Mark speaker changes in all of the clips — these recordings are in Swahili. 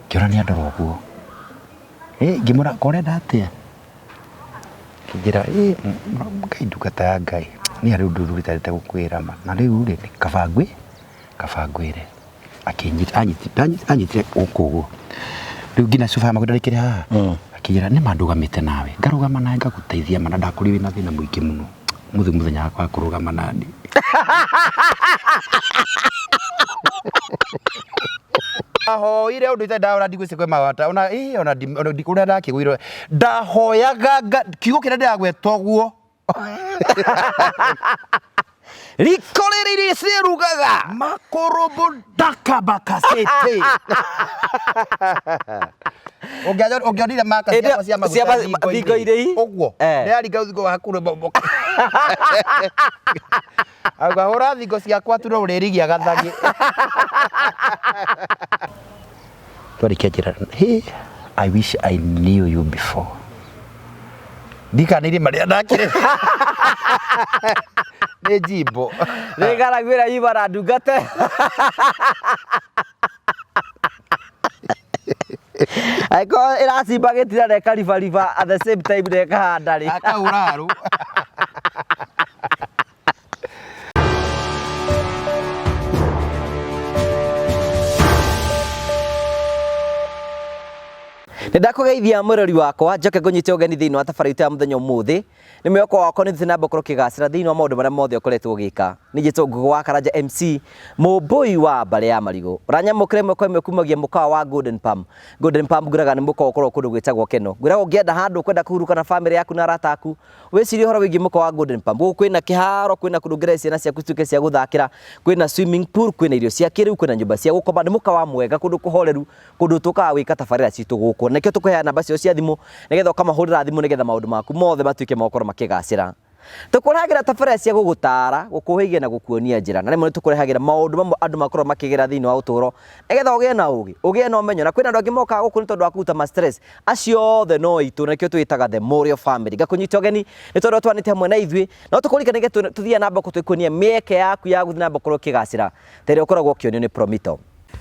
Speaker 1: Kiona ni andoro guo. Ngimura kore ndatia. Kijira ngai ndungata ya ngai. Ni ari undu rutarite gukwira ma. Na riu ri kabangwire. Anyitire ukuguo. Riu ngina cuba magundarikire ha. Akijira ni mandugamite nawe. Ngarugama nawe ngaguteithia mana ndakuri wina thina muingi muno. Muthenya wakwa kurugama nani. Ahoire undu ite ndaura ndigwise kwe mawata ona ona ndikura ndakigwiro ndahoyaga kiugo kire ndagwetwo guo rikoreri cirugaga makorobo ndakabakasete Ongianire maka cia maguta thingo irei uguo ndearinga thingo hakuru boboka agahora thingo ciakwa tu no uririgia gathagi I wish I knew you before. Ndikanire maria ndakire ni jimbo
Speaker 2: nigaragwira ibara ndungate Aiko iracimba gitira reka riva at the same time reka handari
Speaker 1: akauraru
Speaker 2: Ndakugeithia murori wakwa njoke ngunyite ugeni thiini wa tabarĩra ya muthenya umuthi ni mweko wakwa ni thina mbokoro kigacira thiini wa maundu maria mothe ukoretwo ugika nijito ngugu wa Karanja MC mubui wa mbare ya marigo uranyamukire mweko imwe kumagia mukawa wa Golden Palm nguraga ni mukawa ukoro kundu gwitagwo Keno nguraga ungienda handu kwenda kuhuruka na family yaku na arata aku wicirie horo wigi mukawa wa Golden Palm guku kwina kiharo kwina kundu ngire ciana ciaku cituke cia guthakira kwina swimming pool kwina irio cia kiriu kwina nyumba cia gukoma ni mukawa mwega kundu kuhoreru kundu tukaga gwika tabarĩra citu guku nikio tukuheana namba cio cia thimu nigetha ukamahurira thimu nigetha maundu maku mothe matuike makoro makigacira tukuragira tabarĩra cia gugutara gukuhigia na gukuonia njira na rimwe tukurehagira maundu mamwe andu makoro makigera thiini wa uturo nigetha ugie na ugi ugie na umenyo na kwina andu angi moka guku ni tondu wa kuruta ma stress acio othe no itu nikio twitaga the Morio family ngakunyita ugeni ni tondu twanite hamwe na ithui no tukurikana nigetha tuthia namba kutuikonia mieke yaku ya guthina mbokoro kigacira tere ukoragwo kionio ni Promito.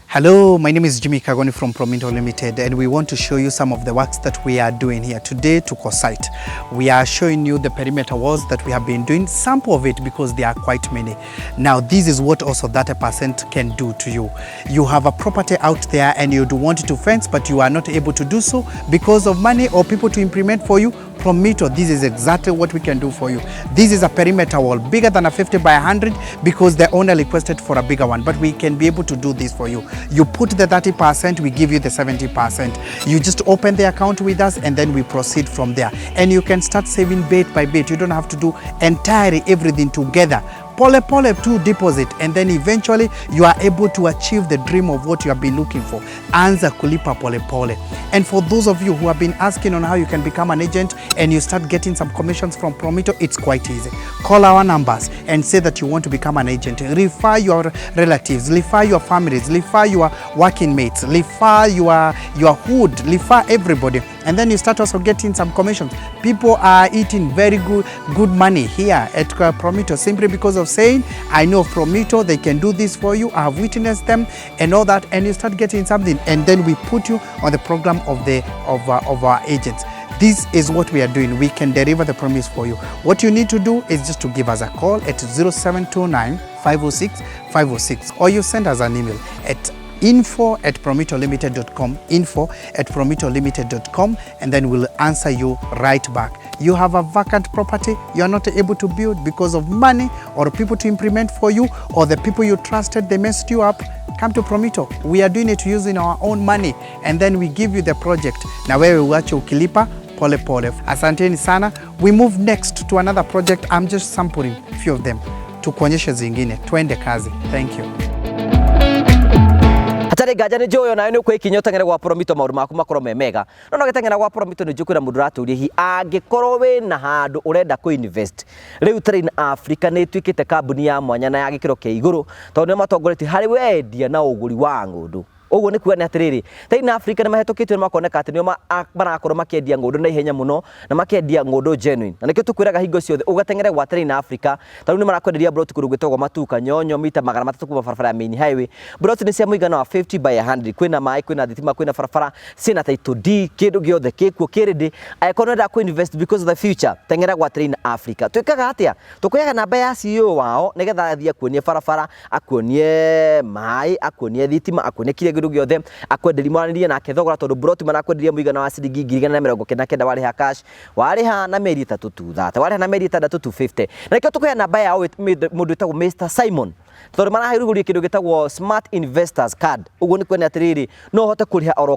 Speaker 3: Hello, my name is Jimmy Kagoni from Promito Limited, and we want to show you some of the works that we are doing here today to Kosite. We are showing you the perimeter walls that we have been doing, sample of it because there are quite many. Now, this is what also 30% can do to you. You have a property out there and you do want to fence, but you are not able to do so because of money or people to implement for you. Promito, this is exactly what we can do for you. This is a perimeter wall bigger than a 50 by 100 because the owner requested for a bigger one, but we can be able to do this for you. You put the 30%, we give you the 70%. You just open the account with us and then we proceed from there. And you can start saving bit by bit. You don't have to do entirely everything together. Pole to deposit, and then eventually you are able to achieve the dream of what you have been looking for. Anza kulipa pole. And for those of you who have been asking on how you can become an agent and you start getting some commissions from Promito, it's quite easy. Call our numbers and say that you want to become an agent. Refer your relatives, refer your families, refer your working mates, refer your hood, refer everybody. And then you start also getting some commissions. People are eating very good money here at Promito simply because of saying, I know of Promito, they can do this for you, I have witnessed them and all that, and you start getting something, and then we put you on the program of our agents. This is what we are doing. We can deliver the promise for you. What you need to do is just to give us a call at 0729 506 506, or you send us an email at info@promitolimited.com, info@promitolimited.com, and then we'll answer you right back. You have a vacant property you are not able to build because of money or people to implement for you, or the people you trusted, they messed you up. Come to Promito. We are doing it using our own money, and then we give you the project. Na wewe uache ukilipa pole. Asanteni sana. We move next to another project. I'm just sampling a few of them. Tukuonyeshe zingine. Twende kazi. Thank you.
Speaker 2: Atari gaja ni joyo na ni kwe kinyotangere gwa Promito mauru maku makoro memega no getangera gwa Promito ni jukwira mundu raturie hi angikorwo we na handu urenda ku invest riu Train Africa ni twikite kambuni ya mwanya na ya gikiro kia iguru tondu ni matongoretie hari wendia na uguri wa ngundu Oguo ni kuga ni atiriri taina Africa ni mahetũkĩtio makoneka atĩ nĩo marakorwo makĩendia ng'ũndũ na ihenya mũno na makĩendia ng'ũndũ genuine na nikĩo tũkwĩraga hingo ciothe ũgateng'ere gwa taina Africa tarĩu nĩ marakwenderia broti kũndũ gwĩtagwo Matuka Nyonyo mita 300 kuma barabara ya main highway broti nĩ cia mũigana wa 50 by 100 kwĩna maĩ kwĩna thitima kwĩna barabara ciĩna title D kĩndũ gĩothe kĩkuo kĩrĩndĩ angĩkorwo nĩũrenda kũ-invest because of the future teng'era gwa taina Africa twĩkaga atĩa tũkuoyaga namba ya CEO wao nĩgetha athiĩ akuonie barabara akuonie maĩ akuonie thitima akuonie kile kĩndũ gĩothe akwenderia mwaranĩrie nake thogora tondũ broti marakwenderia mũigana wa ciringi 199 warĩha cash warĩha na mĩeri 3 tu thate warĩha na mĩeri 6 tu 50 na nĩkĩo tũkuoya namba yao mũndũ wĩtagwo Mr Simon tondũ marahĩrũgũria kĩndũ gĩtagwo Smart Investors Card ũguo nĩ kwenda atĩrĩrĩ no ũhote kũrĩha oro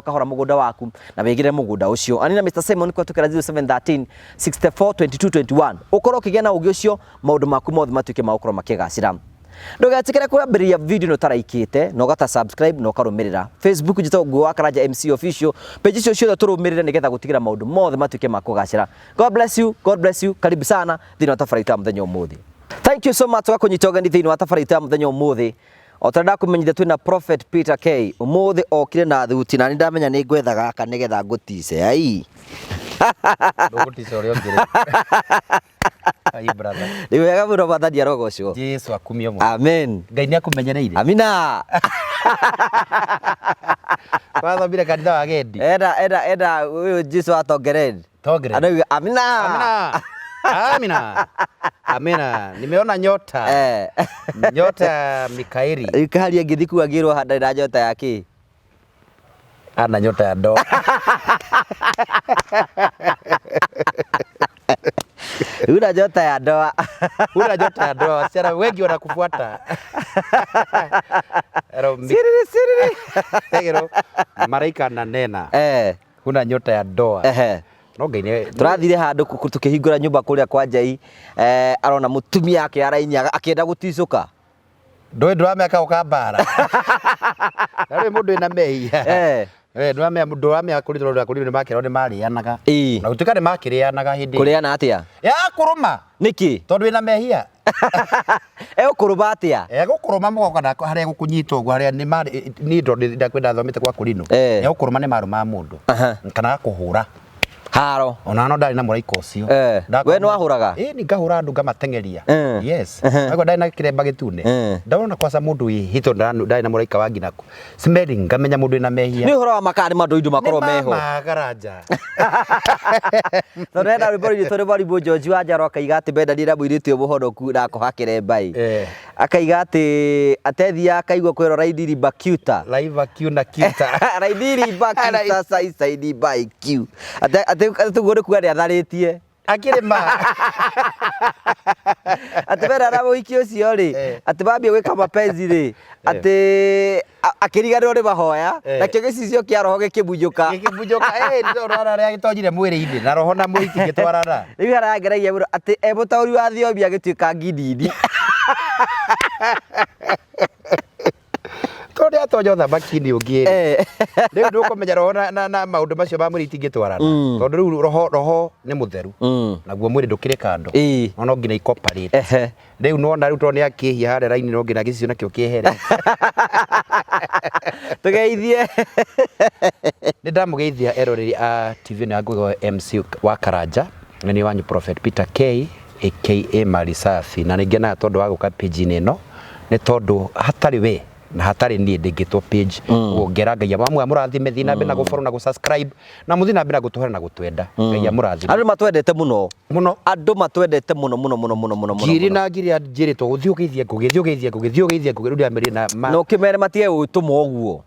Speaker 2: kahora mũgũnda waku na wĩgĩre mũgũnda ũcio ani na Mr Simon kwa tũkĩra 0713 64 22 21 ũkorwo ũkĩgĩa na ũgĩ ũcio maũndũ maku mothe matuĩke magũkorwo makĩgacĩra ndũgetikĩre kwambĩrĩria video no taraikĩte no gata subscribe no karũmĩrĩra Facebook njĩtagwo Ngugi wa Karanja MC official page icio ciothe tũrũmĩrĩre nĩgetha gũtigĩra maũndũ mothe matuĩke makũgacĩra. God bless you karibu sana thĩinĩ wa tabarĩra ya mũthenya ũmũthĩ. Thank you so much kwa kũnyita ũgeni thĩinĩ wa tabarĩra ya mũthenya ũmũthĩ. O tondũ ndakumenyithia twĩna Prophet Peter K ũmũthĩ okire na thuti na nĩ ndamenya nĩ ngwetha gaka nĩgetha ngũtice ai
Speaker 1: ndũgũtice ũrĩa ũngĩrĩ ai brother
Speaker 2: nĩ wega mũno mwathani arogocwo
Speaker 1: Jesu akumio mũno
Speaker 2: amen
Speaker 1: Ngai nĩ akũmenyereire
Speaker 2: amina
Speaker 1: wathomire kanitha wa Gendi
Speaker 2: enda ũyũ Jesu atongereni
Speaker 1: Tongereni
Speaker 2: amina
Speaker 1: amina nimeona nyota nyota Mikaeli
Speaker 2: ikaharia ngĩthiku agĩrwo handa na nyota yake
Speaker 1: ana nyota ya ndoa
Speaker 2: una nyota ya ndoa
Speaker 1: wasichana wengi wanakufuata siri maraika ananena una nyota ya ndoa no Ngai
Speaker 2: tũrathire handũ tũkĩhingũra nyũmba kũrĩa kwa Njai arona mũtumia yake arainyaga akĩenda gũticũka
Speaker 1: ndũramĩaka ũkambara narĩ mũndũ ena mehia ndũramĩaka kũrĩtwo nĩ makerwo nĩ marĩanaga na gũtuĩka nĩ makĩrĩanaga hĩndĩ
Speaker 2: kũrĩana atĩa
Speaker 1: ya kũrũma
Speaker 2: nĩkĩ
Speaker 1: tondũ ena mehia
Speaker 2: egũkũrũma atĩa
Speaker 1: egũkũrũma mũgoka harĩa gũkũnyita ũguo harĩa nĩ ndo ndakwenda thomete kwa kũrinũ egũkũrũma nĩ marũma mũndũ kana kũhũra
Speaker 2: haro
Speaker 1: ona no ndari na mũraika ũcio
Speaker 2: we no ahũraga
Speaker 1: ni ngahũra andũ ngamatengeria yes agwa ndari na kĩremba gĩtune ndona kwaca mũndũ hito ndari na mũraika wa nginako smelling ngamenya mũndũ ena mehia
Speaker 2: nĩ ũhoro wa makani mandũ makorwo meho
Speaker 1: magaraja
Speaker 2: no ndenda rĩbori tore bari bo George wa Njaro akaiga atĩ benda ndira mũirĩtu mũhonoku na akũhakĩre mbai akaiga atĩ atethia akaigua kwĩrwo Raidiri Bakuta
Speaker 1: live akiuna kita
Speaker 2: Raidiri Bakuta side by Q atũgũrũ kuga nĩ atharĩtie
Speaker 1: akĩrĩma
Speaker 2: atĩ bera na mũhiki ũcio rĩ atĩ bambia gwĩka mapenzi rĩ atĩ akĩriganĩrwo nĩ mahoya nakĩo gĩcicio kĩa roho gĩkĩbunjũka
Speaker 1: ndio rara rĩa gĩtonyire mwĩrĩ-inĩ na roho na mũhiki gĩtwarana
Speaker 2: rĩu arangeragia mũno atĩ mũtaũri wa thiomi agĩtuĩka ngindindi
Speaker 1: tondũ atonyo thamaki-inĩ ũngĩ rĩu ndũkũmenya roho na maũndũ macio ma mwĩrĩ itingĩtwarana tondũ rĩu roho nĩ mũtheru naguo mwĩrĩ ndũkĩrĩ kando no nginya incorporate rĩu nona rĩu tondũ nĩ akĩhia harĩa raini no nginya gĩcicio nakĩo kĩehere
Speaker 2: tũgeithie
Speaker 1: nĩ ndamũgeithia eroreri a TV na Ngugi MC wa Karanja na nĩ wanyu Prophet Peter K aka Marisafi na nĩngenaga tondũ wa gũka page-inĩ ĩno nĩ tondũ hatarĩ we na hatarĩ niĩ ndĩngĩtwo page wongera Ngai amwe mũrathime thiĩ na mbere na gũ-follow na gũ-subscribe na mũthiĩ na mbere na gũtũhera na gũtwenda Ngai amũrathime
Speaker 2: andũ matwendete mũno andũ matwendete mũno
Speaker 1: ngiri na ngiri njĩrĩtwo gũthiĩ ũgeithie Ngũgi rĩu ndĩamĩrĩ na
Speaker 2: no kĩmere matige gwĩtũma ũguo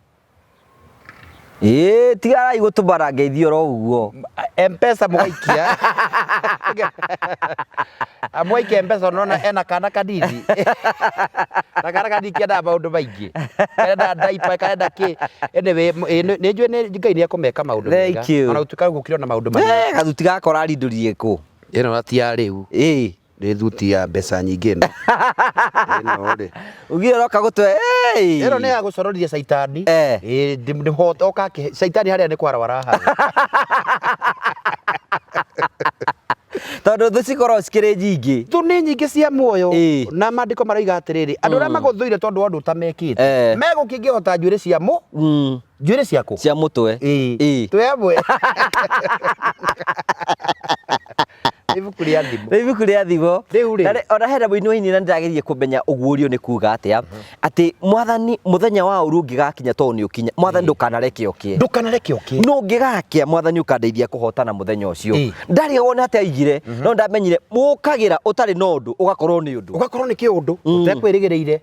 Speaker 2: tigarai gũtũmara ngeithio ro ũguo
Speaker 1: M-Pesa mũgaikia amwaikia M-Pesa unaona ena kana kanini na kana kanini kĩenda maũndũ maingĩ kĩenda diaper kĩenda kĩ anyway nĩ njũĩ nĩ Ngai nĩ ekũmeka maũndũ mega ona gũtuĩka gũkĩrwo na maũndũ maingĩ
Speaker 2: gathuti gakora rindũrie kũ
Speaker 1: ĩno ti ya rĩu nĩ thuti ya mbeca nyingĩ ĩno rĩ
Speaker 2: ugire roka gũtwe
Speaker 1: ĩno nĩ ya gũcororithia caitani nĩ hot oka caitani harĩa nĩ kwara waraha
Speaker 2: tondu thu cikorwo cikiri nyingi
Speaker 1: thu nĩ nyingĩ cia muoyo na maandĩko maroiga atĩrĩrĩ andũ arĩa magũthũire tondũ andũ utamekĩte megũkĩngĩhota njuĩrĩ cia njuĩrĩ ciaku
Speaker 2: cia mutwe
Speaker 1: twemwe ibuku rĩa thimo
Speaker 2: ibuku rĩa thimo
Speaker 1: rĩu rĩ
Speaker 2: ona hena mũini wa ini na ndĩrageria kũmenya ũguũrio nĩ kuga atĩa atĩ mwathani mũthenya wa ũru ũngĩgakinya to nĩ ũkinya mwathani ndũkanareke ũkĩe no ũngĩgakĩa mwathani ũkandeithia kũhotana mũthenya ũcio ndarĩ wona atĩ aigire no ndamenyire mũkagĩra ũtarĩ na ũndũ ũgakorwo nĩ ũndũ
Speaker 1: ũgakorwo nĩ kĩũndũ ũtekwĩrĩgĩrĩire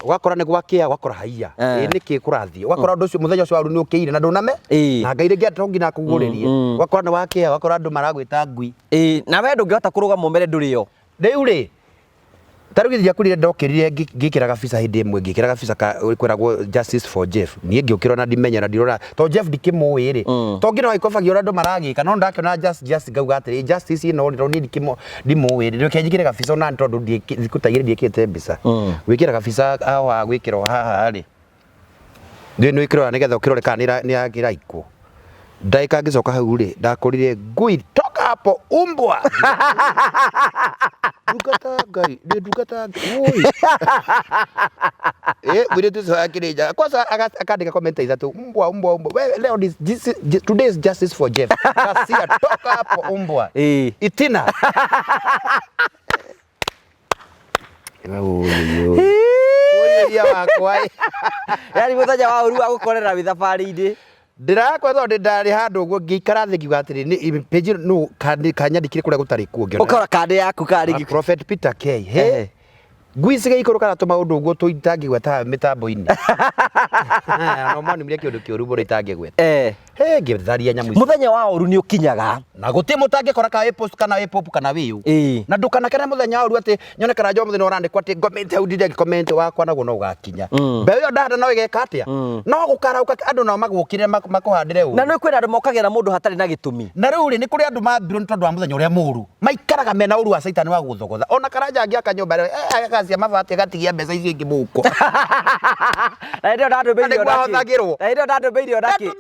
Speaker 1: ũgakora nĩ gwakĩa ũgakora haiya nĩ kĩ kũrathiĩ ũgakora ũndũ ũcio mũthenya ũcio wa ũru nĩ ũkĩire na ndũname na Ngai rĩngĩ to nginya akũgũrĩrie ũgakora nĩ wakĩa ũgakora andũ maragwĩta ngui
Speaker 2: na we ndũngĩhota kũrũgama ũmere ndũrĩ o
Speaker 1: rĩu rĩ tarĩu gĩthia kũrire ndokĩrire ngĩkĩra gabica hĩndĩ ĩmwe ngĩkĩra gabica kwĩragwo Justice for Jeff niĩ ngĩũkĩra na ndimenyera ndirora to Jeff ndikĩmũĩ rĩ to ngĩna waikobagia ũrĩa andũ maragĩka no ndakĩona Justice ngauga atĩrĩ Justice ĩno rĩ niĩ ndimũĩ rĩ rĩke njĩkĩre gabica ona tondũ ndikũtagĩrĩ ndiĩkĩte mbica gwĩkĩra gabica wa gwĩkĩrwo haha rĩ nĩ wĩkĩrwo nĩgetha ũkĩrore kana nĩ agĩraikwo ndaika ngĩcoka hau rĩ ndakorire ngui toka hapo umbwa dukata Ngai nĩ dukata oi mwire tu sasa akirija kwanza akandika comment ithatũ umbwa wewe leo today is Justice for Jeff kasia toka hapo umbwa itina oyo wakwa
Speaker 2: yani mũthenya wa ũru agũkorera wĩ thabarĩ-inĩ
Speaker 1: ndirakwa thonde ndarĩ handũ ũguo ngĩikara thĩ ngiuga atĩrĩ nĩ page no kanyandĩkire kũrĩa gũtarĩ kuo ngĩona
Speaker 2: ũkora kandi yaku karĩ
Speaker 1: Prophet Peter K ngui cigaikũrũka na tũmaũndũ ũguo tũitangĩgweta mĩtambo-inĩ no manumire kĩũndũ kĩũru mũno itangĩgweta ngĩtharia nyamũ icio
Speaker 2: mũthenya wa ũru nĩ ũkinyaga
Speaker 1: na gũtĩ mũtangĩkora ka post kana pop kana wĩũ na ndũkanakene mũthenya wa ũru atĩ nyone kana njoo mũthenya ũrandĩkwo atĩ comment hau ndire comment wakwa naguo no ũgakinya mbeũ ĩyo ndahanda no ĩgeka atĩa no gũkarauka andũ nao magũkĩre makũhandĩre ũũ
Speaker 2: na nĩ kwĩna andũ mokagĩra na mũndũ hatarĩ na gĩtũmi
Speaker 1: na rĩu rĩ nĩ kũrĩ andũ mambirwo nĩ tondũ wa mũthenya ũrĩa mũru maikaraga mena ũru wa caitani wa gũthogotha ona Karanja angĩaka nyũmba agacia mabati agatigia mbeca icio ingĩ mũhuko
Speaker 2: na ndio ndandũmĩirio naki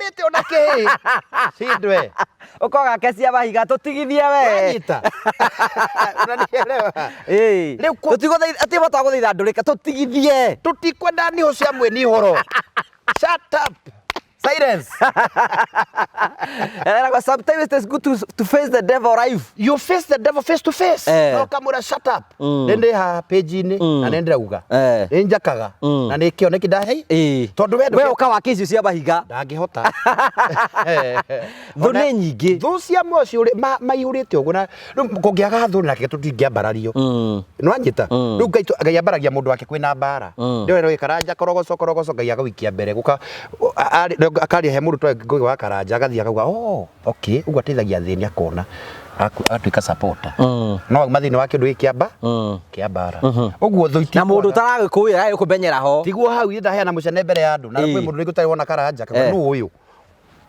Speaker 1: Sindwe
Speaker 2: ukoga kesia mahiga tutigithie we
Speaker 1: nyita unanielewa
Speaker 2: tutiguthaitha ati bata guthaitha ndurika tutigithie
Speaker 1: tutikwenda niho cia mweni horo shut up silence
Speaker 2: and sometimes it's good to face the devil live
Speaker 1: you face the devil face to face no kamura shut up nende ha page-inĩ na nende uga njakaga na nĩ kĩoneki ndahe tondu
Speaker 2: we ukawa kĩcio cia mahiga
Speaker 1: ndangĩhota
Speaker 2: thũ nĩ nyingĩ
Speaker 1: thũ cia mocio maihũrĩte ũguo na kũngĩaga thũ nake tũtingĩambarario nĩwanyita rĩu Ngai ambaragia mũndũ wake kwĩna mbara ndio rero Karanja korogoco Ngai agawikia mbere guka akaria he mũndũ twa wa Karanja agathia akauga okay ũguo ateithagia thĩni akona atuĩka supporter no mathĩna wa kĩndũ gĩkĩamba kĩambara ũguo thũ
Speaker 2: na mũndũ ũtaragĩkũĩra agĩkũmenyera ho
Speaker 1: tiguo hau ndaheana mũcene mbere ya andũ na kwĩ mũndũ nĩgũtarĩ wona Karanja akauga nũ ũyũ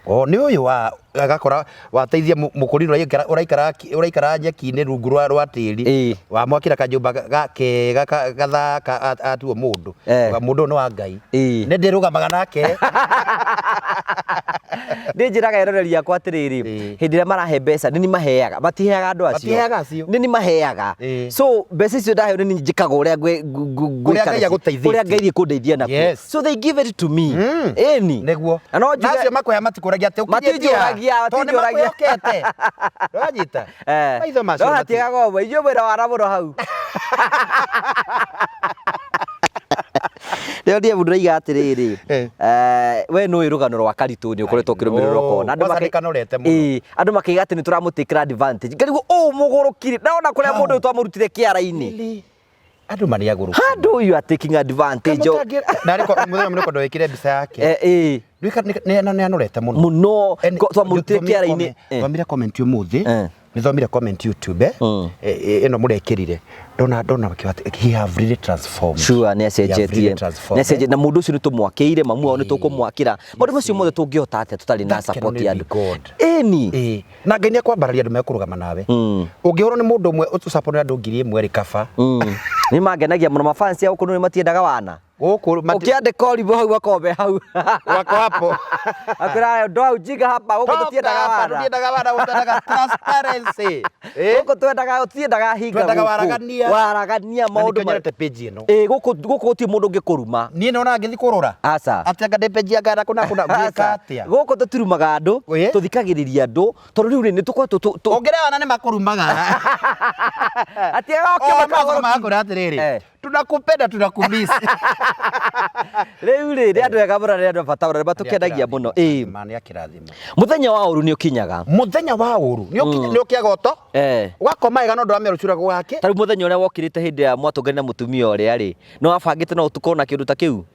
Speaker 1: nĩ ũyũ wa agakora wateithia mũkũri ũraikara nyeki-inĩ rungu rwa tĩri wamwakĩra kanyũmba kega gathaka atuo mũndũ mũndũ nĩ wa Ngai nĩ ndĩrũgamaga nake
Speaker 2: nĩ njĩraga eroreria akwa atĩrĩrĩ hĩndĩ ĩrĩa marahe mbeca nĩ maheaga matiheaga andũ acio nĩ maheaga so mbeca icio ndaheo nĩ njĩkaga ũrĩa Ngai gũteithia nakuo so they give it to me
Speaker 1: nĩguo nacio makũhe matikũragia atĩ
Speaker 2: matinjũragia
Speaker 1: ndwanyita
Speaker 2: maitho macio hatigaga ũmwe inyuĩ mwĩra wara mũno hau rĩo ndiye mũndũ raiga atĩrĩrĩ we nĩũĩ rũgano rwa Karitũ nĩ ũkoretwo ũkĩrũmĩrĩrwo kona andũ makĩiga atĩ nĩ tũramũtĩkĩra advantage ngarigwo mũgũrũkire ndona kũrĩa mũndũ ũyũ twamũrutire kĩara-inĩ
Speaker 1: andũ maniagũrũ
Speaker 2: handũ you are taking advantage
Speaker 1: na rĩko mũthenya mũnene ndo wĩkire mbica yake nĩ anorete
Speaker 2: mũno twamũrutire kĩara-inĩ
Speaker 1: thomire comment ũmũthĩ nĩ thomire comment YouTube ĩno mũrekĩrire ndona he have really transformed
Speaker 2: sure nĩ acenjetie na mũndũ ũcio nĩ tũmwakĩire mamu wao nĩ tũkũmwakĩra maũndũ macio mothe tũngĩhota atĩa tũtarĩ na support ya andũ ĩni
Speaker 1: na Ngai nĩ akwambararia andũ mekũrũgama nawe ũngĩhorwo nĩ mũndũ ũmwe ũtũsupport andũ ngiri ĩmwe rĩ kaba
Speaker 2: nĩ mangenagia mũno mafans yao kũnũ nĩ matiendaga wana Ukiandika Oliver hau wakombe hau.
Speaker 1: Wako hapo.
Speaker 2: Akwira ndo hau jiga hapa huko tutiendaga wara.
Speaker 1: Tutiendaga wara utanaga transparency.
Speaker 2: Huko tutiendaga hinga.
Speaker 1: Twendaga waragania.
Speaker 2: Waragania maundu
Speaker 1: marete page ino.
Speaker 2: Guku ti mundu ngikuruma.
Speaker 1: Nie nona ngithi kurora.
Speaker 2: Aca.
Speaker 1: Atanga de page agara kuna gwika atia.
Speaker 2: Guku tutirumaga andu, tuthikagiriria andu, tondu riu ni tukwa
Speaker 1: ongerewa na ni makurumaga.
Speaker 2: Atia goke
Speaker 1: makora atiriri. Tunakupenda tunakumisi.
Speaker 2: Riu ri andu ega bura ri andu bataura batukenagia muno.
Speaker 1: Mani akirathimo.
Speaker 2: Muthenya wa uru ni ukinyaga.
Speaker 1: Muthenya wa uru ni ukiagoto. Wakoma iga no ndo amero cura gwake.
Speaker 2: Tari muthenya uria wokirite hindi ya mwatongani na mutumia uria ri no abangite no utukona kindu ta kiu.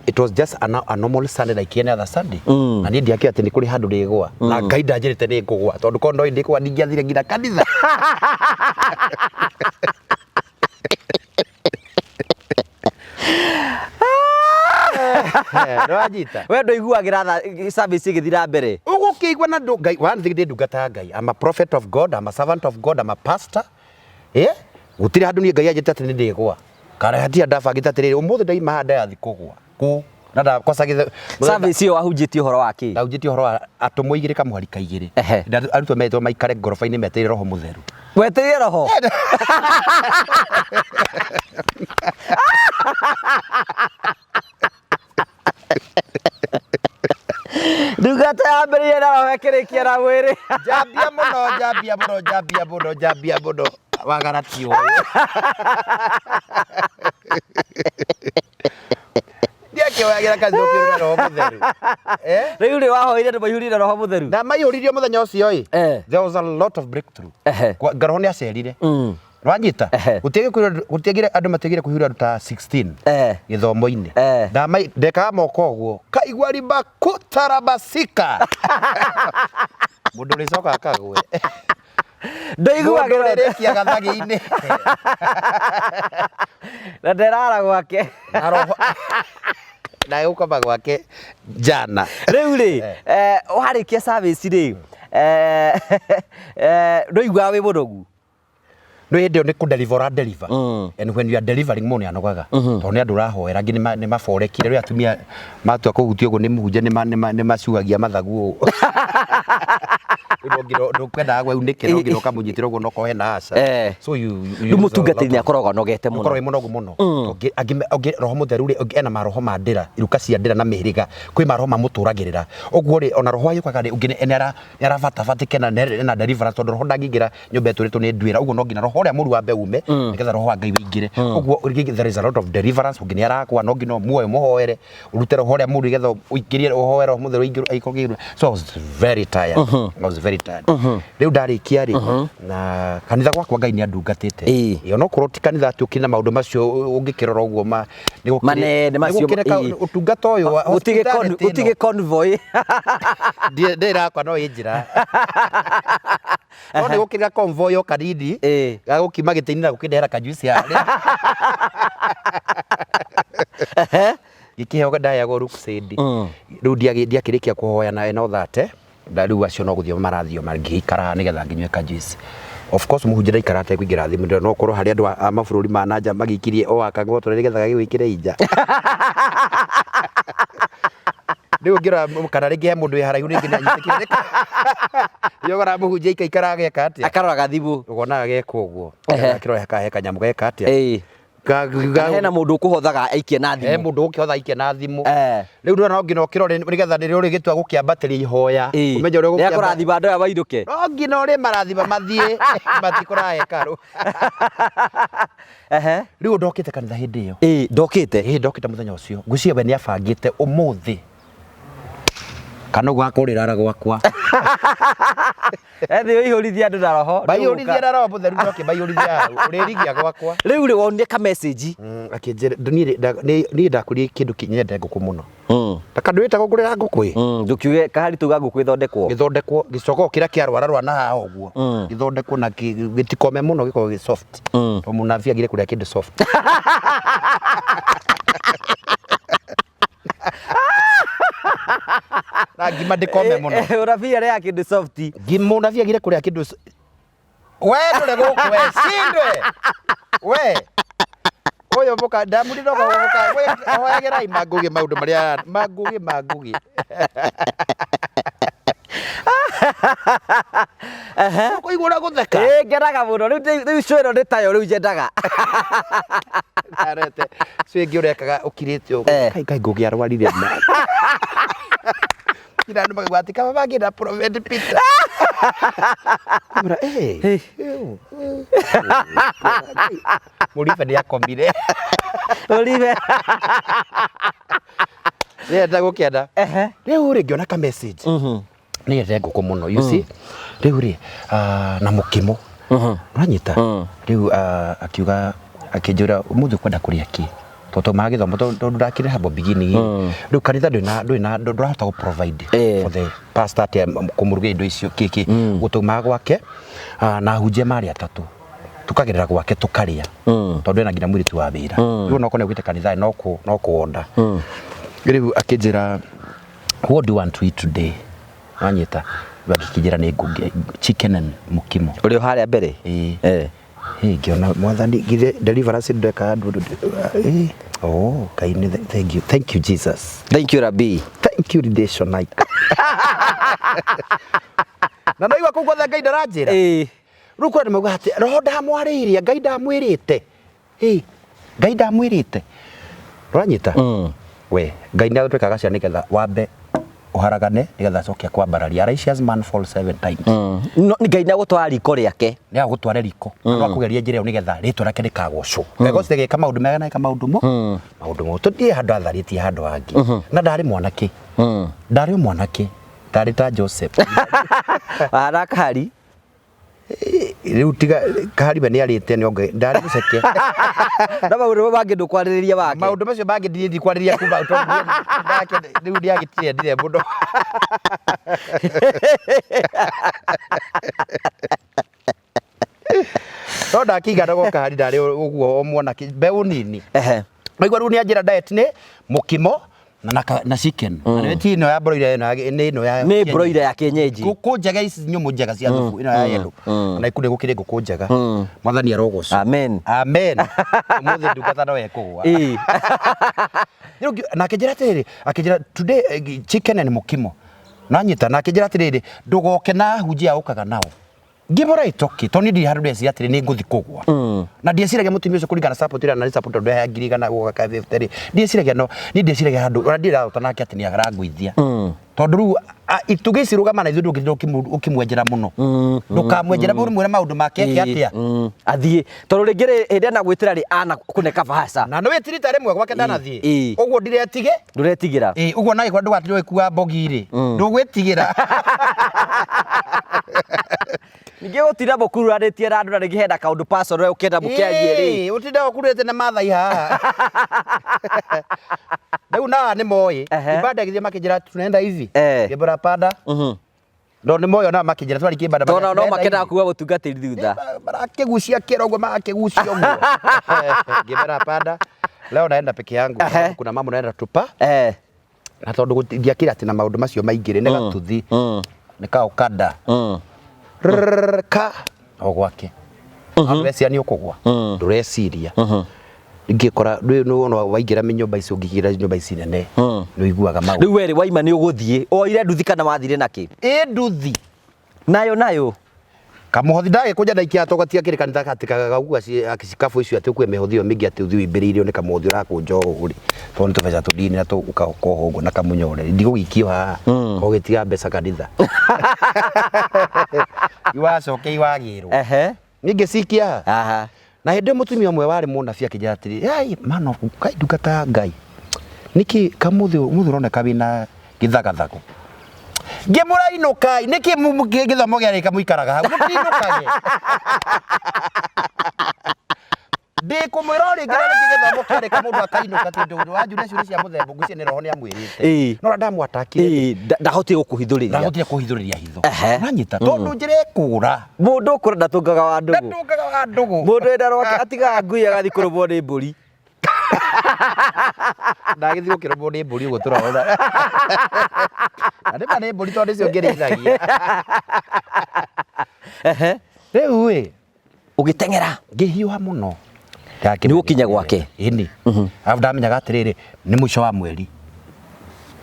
Speaker 1: It was just a normal Sunday like any other Sunday. Na ni ndiakira ati ni kuri handu rigwa na Ngai ndanjirite ni ngugwa tondu kondo ndikwa ndingiathire ngira kanitha. Rwajita
Speaker 2: we ndo iguagira service igithira mbere
Speaker 1: ugukiigwa na ndu Ngai one thing ndungata Ngai. I'm a prophet of God, I'm a servant of God, I'm a pastor. Gutire handu ni Ngai ajite ati ni ndigwa kana hatia ndabangite atiriri umuthi ndaima handa ya thikugwa ku na ndakosagithe
Speaker 2: service yo ahunjitie horo waki
Speaker 1: ndahunjitie horo atumwo igire kamuhari kaigire arutwo metwo maikare ngorofa-ini meteire roho mutheru
Speaker 2: weteire roho ndungata ya mbere ya roho yakirikia na mwiri
Speaker 1: jambia muno wagarati uyu ndiake wagira kazi ukirura roho mutheru
Speaker 2: riu ri wahoire ndu maihurire roho mutheru
Speaker 1: na maihuririo muthenya ucio there was a lot of breakthrough ngaroho ni acerire Rwanyita gutiegire andu mategire kuhura ruta 16 githomo-ini ndeka moko guo kaigwa rimba kutarabasika mundu ricoka akagwe
Speaker 2: ndoiguagira
Speaker 1: rikia gathagi-ini
Speaker 2: na nderara gwake
Speaker 1: na roho na ukoma gwake jana
Speaker 2: riu ri warikia service ri ndoigua wi munogu
Speaker 1: no hende ni ku deliver and when you are delivering money anogaga to ne andu rahoera ngi ni maforekire ri atumia matua kuhutia ugo ni muhunje ni macuagia mathagu ndo kwenda gwa unikira ngiro kamunyitira ugo no kohe na aca so you
Speaker 2: mutungati ni akoroga nogete muno
Speaker 1: akoroga muno muno agi roho mutheru ri ena maroho mandira iruka cia ndira na mihiriga kwi maroho mamuturagirira uguo ri ona roho ayukaga ri ungi enera yaravata fatike na deliverance tondu roho ndangingira nyumba etu ni ndwira uguo no ngina roho uria muri wa mbeume nigetha roho wa Ngai wingire uguo there is a lot of deliverance ungini arakwa no ngino muoyo muhoere urute roho uria muri getha uikirie roho ero mutheru ingiro so I was very tired riu ndarikia ri na kanitha gwakwa Ngai ni andungatite iyo no kuroti kanitha ati ukina maundu macio ungikirora uguo
Speaker 2: manene macio
Speaker 1: utungata uyu
Speaker 2: utige convoy
Speaker 1: ndirakwa no injira no ni gukira convoy o kanini gagukima gitini na gukindehera kajuici ya gikiheo ndaya go rukusedi riu ndiakirikia kuhoya na eno thate riu acio no guthio marathio mangikara nigetha nginywe kajuici of course muhunjira ikarate kuingira thimu no korwo hari andu a mabururi ma nanja magikirie o akagotore nigetha gagwikire inja riu ngira kana ringi he mundu haraihu ringi ni anyitikire yogora muhunjia ikaikara geka atia
Speaker 2: akaroraga thimu
Speaker 1: ugonaga geka uguo akirora heka nyamu geka atia
Speaker 2: hena mundu ukuhothaga aikie na thimu
Speaker 1: mundu ukihotha aikie na thimu riu ndona ngino kirore nigetha ndirio ri gitua gukiambatĩria ihoya umenye uri
Speaker 2: gukiamba kurathima andu aya mainduke
Speaker 1: no ngino uri marathima mathie matikora hekaru riu ndokite kanitha hindi iyo ndokite muthenya ucio ngwiciria we ni abangite umuthi kana gwakurira gwakwa
Speaker 2: ethi ihurithia andu na roho
Speaker 1: baihurithia na roho mutheru ndoke baihurithia uririgia gwakwa
Speaker 2: riu ri wonire ka message
Speaker 1: akinjira ni ndakuri kindu kinyende nguku muno takanduita gugurira nguku
Speaker 2: ndukiuge kahari tuga nguku ithondekwo
Speaker 1: gicoko kira kiarwara na haha uguo githondekwo na gitikome muno giko gi soft to munavia gire kuria kindu soft na ngima ndikome muno
Speaker 2: unavia ria kindu soft
Speaker 1: ngima unavia gire kuria kindu we ndure guku we sindwe we Oyo boka damu ndi noko boka oyagerai magugi maundu maria magugi ko igura gutheka
Speaker 2: ngeraga muno riu cwero ndi tayo riu njendaga
Speaker 1: arete cwingi urekaga ukirite uguo kai ngugi arwarire ma ira ndu magwati kama bagenda Prophet Peter Mũribe nĩakomire
Speaker 2: Mũribe
Speaker 1: nĩenda gũkĩenda rĩu rĩ ngĩona ka message nĩende ngũkũ mũno you see rĩu rĩ na mũkimo ũranyita rĩu akiuga akĩnjũra ũmũthĩ kwenda kũrĩa kĩ toto magithomo tondu ndakire habo beginning rĩu kanitha ndũrahota gũ provide for the pastor ati kũmũruga indo icio kĩkĩ gũtũma gwake na hunjia marĩ atatũ tukagerera gwake tukaria tondu ena nginya mwiritu wa wĩra rĩu no kone gwite kanitha no kuonda rĩu akĩnjĩra what do you want to eat today anyita bakĩnjĩra nĩ ngũngi chicken and mukimo
Speaker 2: ũrĩ harĩa mbere
Speaker 1: ngiona mwathani githe deliverance ndeka oh kaini thank you Jesus
Speaker 2: thank you Rabbi
Speaker 1: thank you Redemptionite na no igwa kugwa Ngai ndaranjira rĩu kwani mauga atĩ roho ndamwarĩirie Ngai ndamwĩrĩte Ngai ndamwĩrĩte ũranyita we Ngai nĩatwĩkaga cia nĩgetha wambe uharagane nigetha acoke kwambararia righteous man fall 7 times
Speaker 2: no Ngai nĩagũtwara riko rĩake
Speaker 1: nĩagũtwara riko no akugeria njĩra ĩyo nigetha rĩtwa rĩake rĩkagocwo wega cigeka maũndũ mega na maũndũ mo tũthiĩ handũ atharĩtie handũ hangĩ na ndarĩ mwanake ndarĩ mwanake ndarĩ ta Joseph
Speaker 2: arakari
Speaker 1: rĩu tiga kahari we nĩarĩte nĩonge ndarĩ mũceke
Speaker 2: na maũndũ mangĩ ndũkwarĩrĩria wake
Speaker 1: maũndũ macio mangĩ ndithi kwarĩrĩria kuma ndake rĩu ndiagĩtire ndire mũno no ndakĩigana gũka kahari ndarĩ ũguo o mwanake mbeũ nini maigua rĩu nĩanjĩra diet nĩ mũkimo na chicken na nĩ ino ya broiler ino ya
Speaker 2: nĩ broiler ya kienyeji
Speaker 1: ngũkũ njega ici nyũmũ njega cia thubu ino ya yellow na ikũrĩ gũkĩrĩ ngũkũ njega mwathani arogocwo
Speaker 2: amen
Speaker 1: amen mũthĩ ndungata no ekũgwa na akĩnjĩra atĩrĩrĩ akĩnjĩra today chicken and mukimo na nyita na akĩnjĩra atĩrĩrĩ ndũgoke na hunjia ũkaga nao ngĩmũra itoki toni ndi harũ ndeci atĩrĩ nĩ ngũthi kũgwa na ndieciragia mũtumia ũcio kũringana support ĩrĩa na support ndũ ya ngiri kana gũka 50 ndieciragia no ni ndieciragia handũ ona ndirahota nake atĩ nĩ agarangũithia tondu rĩu itũgĩcirũgama na ithuĩ ũkĩmwenjera mũno ndũkamwenjera mũno mwĩra maũndũ make atĩa
Speaker 2: athiĩ tondũ rĩngĩ hĩndĩ ana gwĩtĩra rĩ ana kũneka bahasa
Speaker 1: na nĩ wĩtirita rĩmwe gwake ndanathiĩ ũguo ndiretige
Speaker 2: ndũretigĩra
Speaker 1: ũguo na gĩkorwo ndũgatirwo ĩkuua mbogi rĩ ndũgwĩtigĩra
Speaker 2: ningĩ gũtinda mũkururanĩtie na andũ na rĩngĩ hena kaũndũ personal ũkĩenda mũkĩarie rĩ
Speaker 1: ũtinda ũkurĩte na mathai haha rĩu na nĩ moĩ ibada githia makĩnjĩra tunaenda hivi ngĩmbũra pada no nĩ moyo na makĩnjĩra twarikie ibada
Speaker 2: tondũ no makendaga kuga gũtungatĩri thutha
Speaker 1: marakĩgucia kĩro ũguo magakĩgucia ũguo ngĩmbũra pada leo naenda peke yangu kuna mambo naenda tupa na tondũ ndiakĩra atĩ na maũndũ macio maingĩ nĩ gatuthi nĩ kaũkanda ka ogwake ndũreciria nĩ ũkũgwa ndũreciria ingĩkora nĩ waingĩra nyũmba icio ũngĩingĩra nyũmba ici nene nĩ ũiguaga maũndũ
Speaker 2: rĩu werĩ waima nĩ ũgũthiĩ oire nduthi kana wathire na kĩ
Speaker 1: nduthi
Speaker 2: nayo
Speaker 1: kamuhothi ndagĩkũnja ndaikia atogatia kĩrĩ kanitha gatikaga gũkua akicikabu icio atĩ ũkue mĩhothi ĩyo mĩingĩ atĩ ũthiĩ wĩmbĩrĩirio nĩ kamuhothi ũrakũnja ũũ rĩ tondũ nĩ tũbeca tũnini na tũkahoho ũguo na kamunyore ndigũgĩikio haha ũgĩtiga mbeca kanitha iwacoke iwagĩrwo ningĩcikia haha na hĩndĩ mũtumia ũmwe warĩ mũnabi akĩnjĩra atĩrĩ ai mano kai ndungata ya Ngai nĩkĩ kamuthi ũroneka wĩna gĩthagathago ngĩmũrainũkai nĩkĩ gĩthomo gĩarĩka mũikaraga hau mũtinũkage ndĩkũmwĩra ũrĩ ngĩra nĩkĩ gĩthomo kĩarĩka mũndũ akainũka tondũ wanjũria ciũria cia mũthemba ngwĩciria nĩ roho nĩamwĩrĩte no ndamwatakire
Speaker 2: ndahotire
Speaker 1: gũkuhithũrĩria hitho ũranyita tondũ njĩra ĩkũra
Speaker 2: mũndũ ũkũra ndatũngaga wa ndũgũ mũndũ enda rwake atigaga ngui agathiĩ kũrũmwo nĩ mbũri
Speaker 1: ndagĩthiĩ gũkĩrũmwo nĩ mbũri ũguo tũrona na nĩma nĩ mbũri tondũ icio ngĩrĩithagia rĩu ĩ
Speaker 2: ũgĩteng'era
Speaker 1: ngĩhiũha mũno
Speaker 2: Ni gukinya gwake.
Speaker 1: Ini. Alafu ndamenyaga atiriri ni mwisho wa mweri.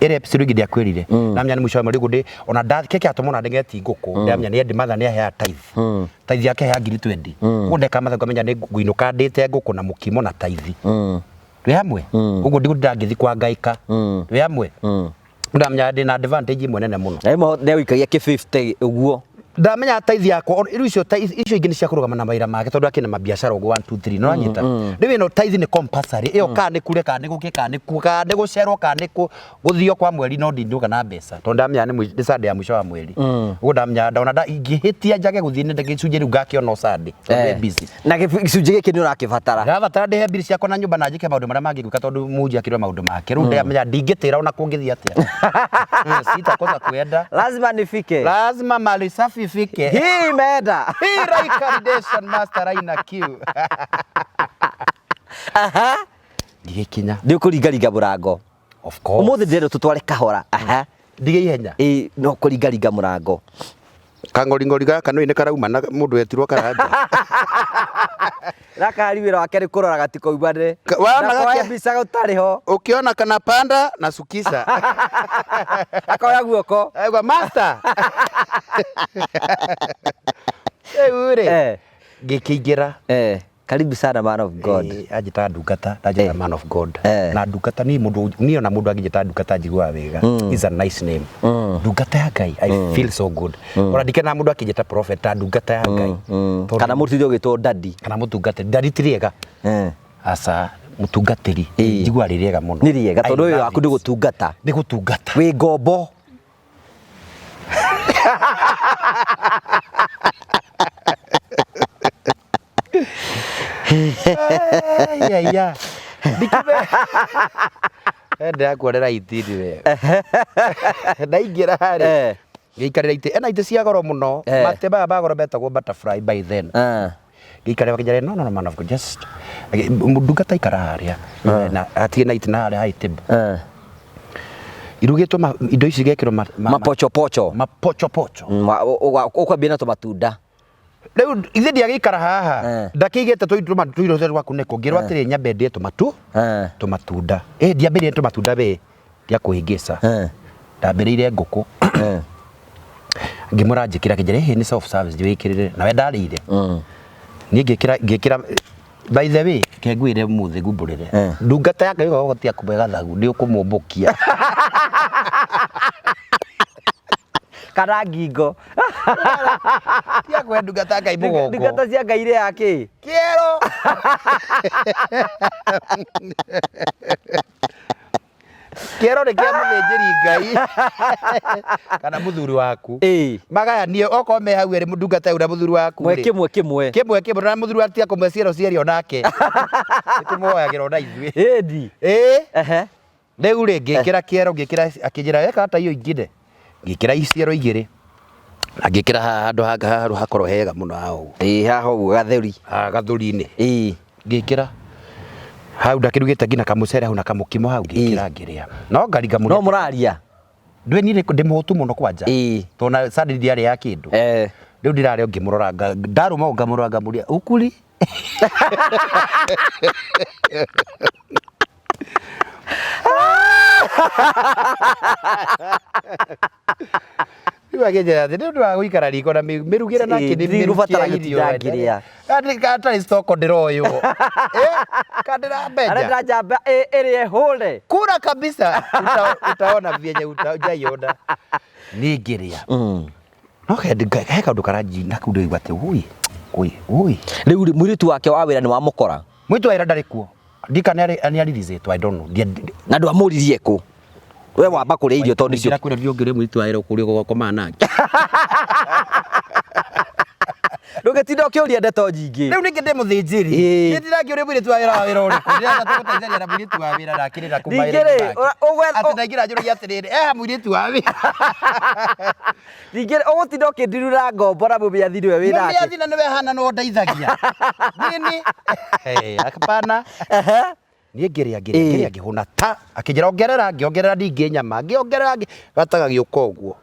Speaker 1: Ere episode ngi ndiakwirire. Ndamenya ni mwisho wa mweri gundi ona keke atomona ndengeti nguku. Ndamenya ni endi matha ni ahea tithe. Tithe yake ya 2020. Gundeka matha ngamenya ni guinuka ndite nguku na mukimo na tithe. Twi hamwe. Uguo ndigu ndangithi kwa ngaika. Twi hamwe. Ndamenya ndi na advantage imwe nene muno.
Speaker 2: Ne wikagia ki 50 uguo.
Speaker 1: Ndamenya tithe yakwa icio ingi ni cia kurugama na maira make tondu akina mabiacara uguo 1 2 3 no anyita riu no tithe ni compulsory iyo ka ni kure ka ni guke ka ni gucerwo ka ni guthio kwa mweri no ndinduka na mbeca tondu ndamenya ni Sunday ya mwisho wa mweri uguo ndamenya ndona ingihitia njage guthii ni ndagicunje riu ngakionno Sunday tondu busy
Speaker 2: na gicunje giki ni urakibatara
Speaker 1: ndabatara ndihe mbiri ciakwa na nyumba na njike maundu maria mangi gwika tondu munji akirwa maundu make riu ndamenya ndingitira ona kungithia atia sitakosa kuenda
Speaker 2: lazima nifike
Speaker 1: lazima mali safi ifike.
Speaker 2: Hii imeenda.
Speaker 1: Hii Raikardation Master Raina Q.
Speaker 2: Aha.
Speaker 1: Ndigikinya.
Speaker 2: Ndi kuringaringa murango.
Speaker 1: Of course.
Speaker 2: Umuthi ndero tutware kahora. Aha.
Speaker 1: Ndige ihenya.
Speaker 2: No kuringaringa murango.
Speaker 1: Kangoringori gaka no ine karauma na mundu etirwo karanja.
Speaker 2: Rakari wira wake kurora gatiko ibade.
Speaker 1: Wana
Speaker 2: gake bisa gutari ho.
Speaker 1: Ukiona kana panda na sukisa.
Speaker 2: Akoya guoko.
Speaker 1: Ego master. Ure. Gikigira.
Speaker 2: Karibu sana man of God.
Speaker 1: Ajita ndungata, ajita man of God. Na ndungata ni mundu ni ona mundu angijita ndungata njigua wega. Is a nice name. Ndungata ya Ngai. I feel so good. Ora ndikena mundu akijita prophet ndungata ya Ngai.
Speaker 2: Kana mutu thio gitwo daddy.
Speaker 1: Kana mutungate daddy tiriega. Asa mutungatiri njigua ririega muno.
Speaker 2: Ni riega tondu uyu aku ndi gutungata.
Speaker 1: Ndi gutungata.
Speaker 2: Wi ngombo.
Speaker 1: Ya. Dikibe. Enda kuorera itiri we. Ndaigira hari. Gikarira ite ena ite cia goro muno. Mate baba goro betagwo butterfly by then. Gikarira bakijare no man of God just mudungata ikara haria. Na atige na ite na haria haitibu. Irugetwo indo ici gekirwo
Speaker 2: mapocho. Ukwambia na matunda.
Speaker 1: Riu ithe ndiagikara haha ndakigete tuiro rwa kuneko ngirwa atiri nyambe ndie tumatunda ndiambirie tumatunda be ndia kuhingisa ndambirire nguku ngimura njikira kijere ni self service ndiwikirire nawe ndarire ni ngikira by the way kengwire muthi ngumburire ndungata yake yuko gotia kubega thagu ndi ukumumbukia
Speaker 2: kana ngingo
Speaker 1: tia kwe ndungata Ngai mugongo
Speaker 2: ndungata cia Ngai ire yake
Speaker 1: kiero kiero ni kia muthĩnjĩri Ngai kana muthuri waku magaya nie oko me hau eri ndungata ura muthuri waku kimwe na muthuri watia kumwe ciero nake tumuoyagira na ithuĩ
Speaker 2: ĩndi
Speaker 1: rĩu rĩ ngĩkĩra kiero ngĩkĩra akĩnjĩra weka hata iyo ingine ngikira iciero igiri ngikira handu haru hakorwo hega muno hau
Speaker 2: haha uguo gathuri
Speaker 1: gathuri-ini ngikira hau ndakirugite ngina kamucere hau na kamukimo hau ngikira ngiria no ngaringa muno
Speaker 2: no muraria
Speaker 1: ndwe ni ndi muhutu muno kwanja tona Sunday ndiari ya kindu riu ndirari ngimurora ndaruma ngamurora ngamuria ukuri Iwa geje ati ndu wa guikara riko na mirugire na kindi
Speaker 2: mirubatara gitindangiria
Speaker 1: ati stoko ndiroyo kadira beja
Speaker 2: ara njamba iri hole
Speaker 1: kura kabisa utaona vyenye utaona nigiria no he kaundu karaji na kundu igwate ui
Speaker 2: riu mwiritu wake wa wira ni wa mukora
Speaker 1: mwitu wa ira ndari kuo ndika ni aririzitwo I don't know
Speaker 2: na ndu amuririe ku we wamba kuria irio tondu icio
Speaker 1: kwira rio ngire mwitu wa ira kuria gukoma nake
Speaker 2: ndugetinda ukiuria ndeto nyingi
Speaker 1: riu ningi ndi muthinjiri ni ndirangiuria mwitu wa wira uriku ndirenda tuguteithania na mwitu wa wira nakirira kumaira ati ndaingira njuragia atiriri mwitu wa wira
Speaker 2: ningire ugutinda ukindirura ngombo na mumiathi niwe wira ake
Speaker 1: mumiathi na niwe hana no ndeithagia nini akapana ni ngeria ngihuna ta akijira ongerera ndingi nyama ngiongerera gataga giuka uguo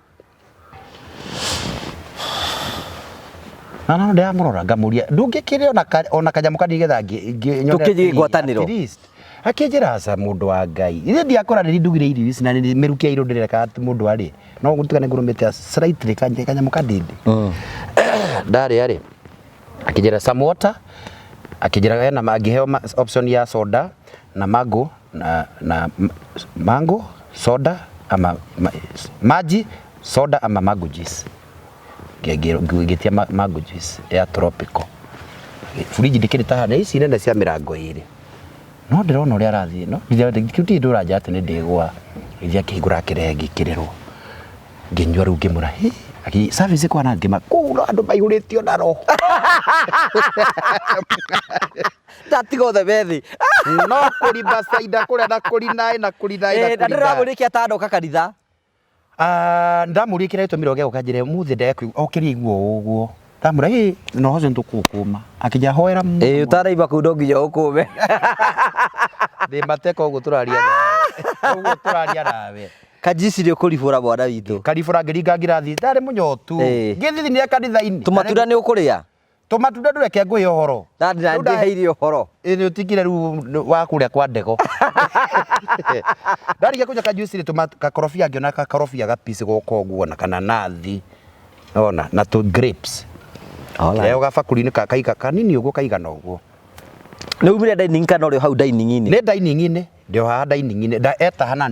Speaker 1: na ndamurora ngamuria ndungikire ona kanyamu kadi getha
Speaker 2: tukigwataniro
Speaker 1: at least akinjira asa mundu wa Ngai ithe ndiakora ni ndugire irio ici na ni merukia iro ndireka mundu ari no gutukane ngurumite slightly kanyamu kadindi ndari ari akinjira some water akijira na magiheo option ya soda na mango na mango soda ama maji soda ama mango juice gitia mango juice ya tropical friji ndikirita hana ici nene cia mirango iri no ndirona uria arathie no ndikuti nduraja ati ni ndigwa ithia kihingura kirengi kirero nginywa ru ngimura aki service kwa na ngima kuno andu maiguritio na roho
Speaker 2: tatigo the bethi
Speaker 1: no kuriba saida kuria na kurinai na kurinai
Speaker 2: na ndiramurikia tando kakanitha
Speaker 1: ndamurikira ito miroge ukajire muthe ndeku okiri iguo uguo tamura no hoze ntukukuma akija hoera
Speaker 2: utaraiba ku nginya ukume
Speaker 1: de mateko uguo turaria nawe
Speaker 2: kajisi rio kuribura bwana witu
Speaker 1: karibura ngiringa ngirathi ndari munyotu ngithi ni kanitha-ini
Speaker 2: tumatunda ni ukuria
Speaker 1: tumatunda ndureke ngui uhoro
Speaker 2: ndiheire uhoro
Speaker 1: ni utigire ru wa kuria kwa ndego ndari kunya kajuice kakorofia ngiona kakorofia gapisi goko guo na kana nathi ona na tu grapes leo gabakuri-ini kaiga kanini uguo kaigana uguo
Speaker 2: ni umire dining kana uri hau dining-ini
Speaker 1: ni dining-ini ndio ha dining-ini da eta hana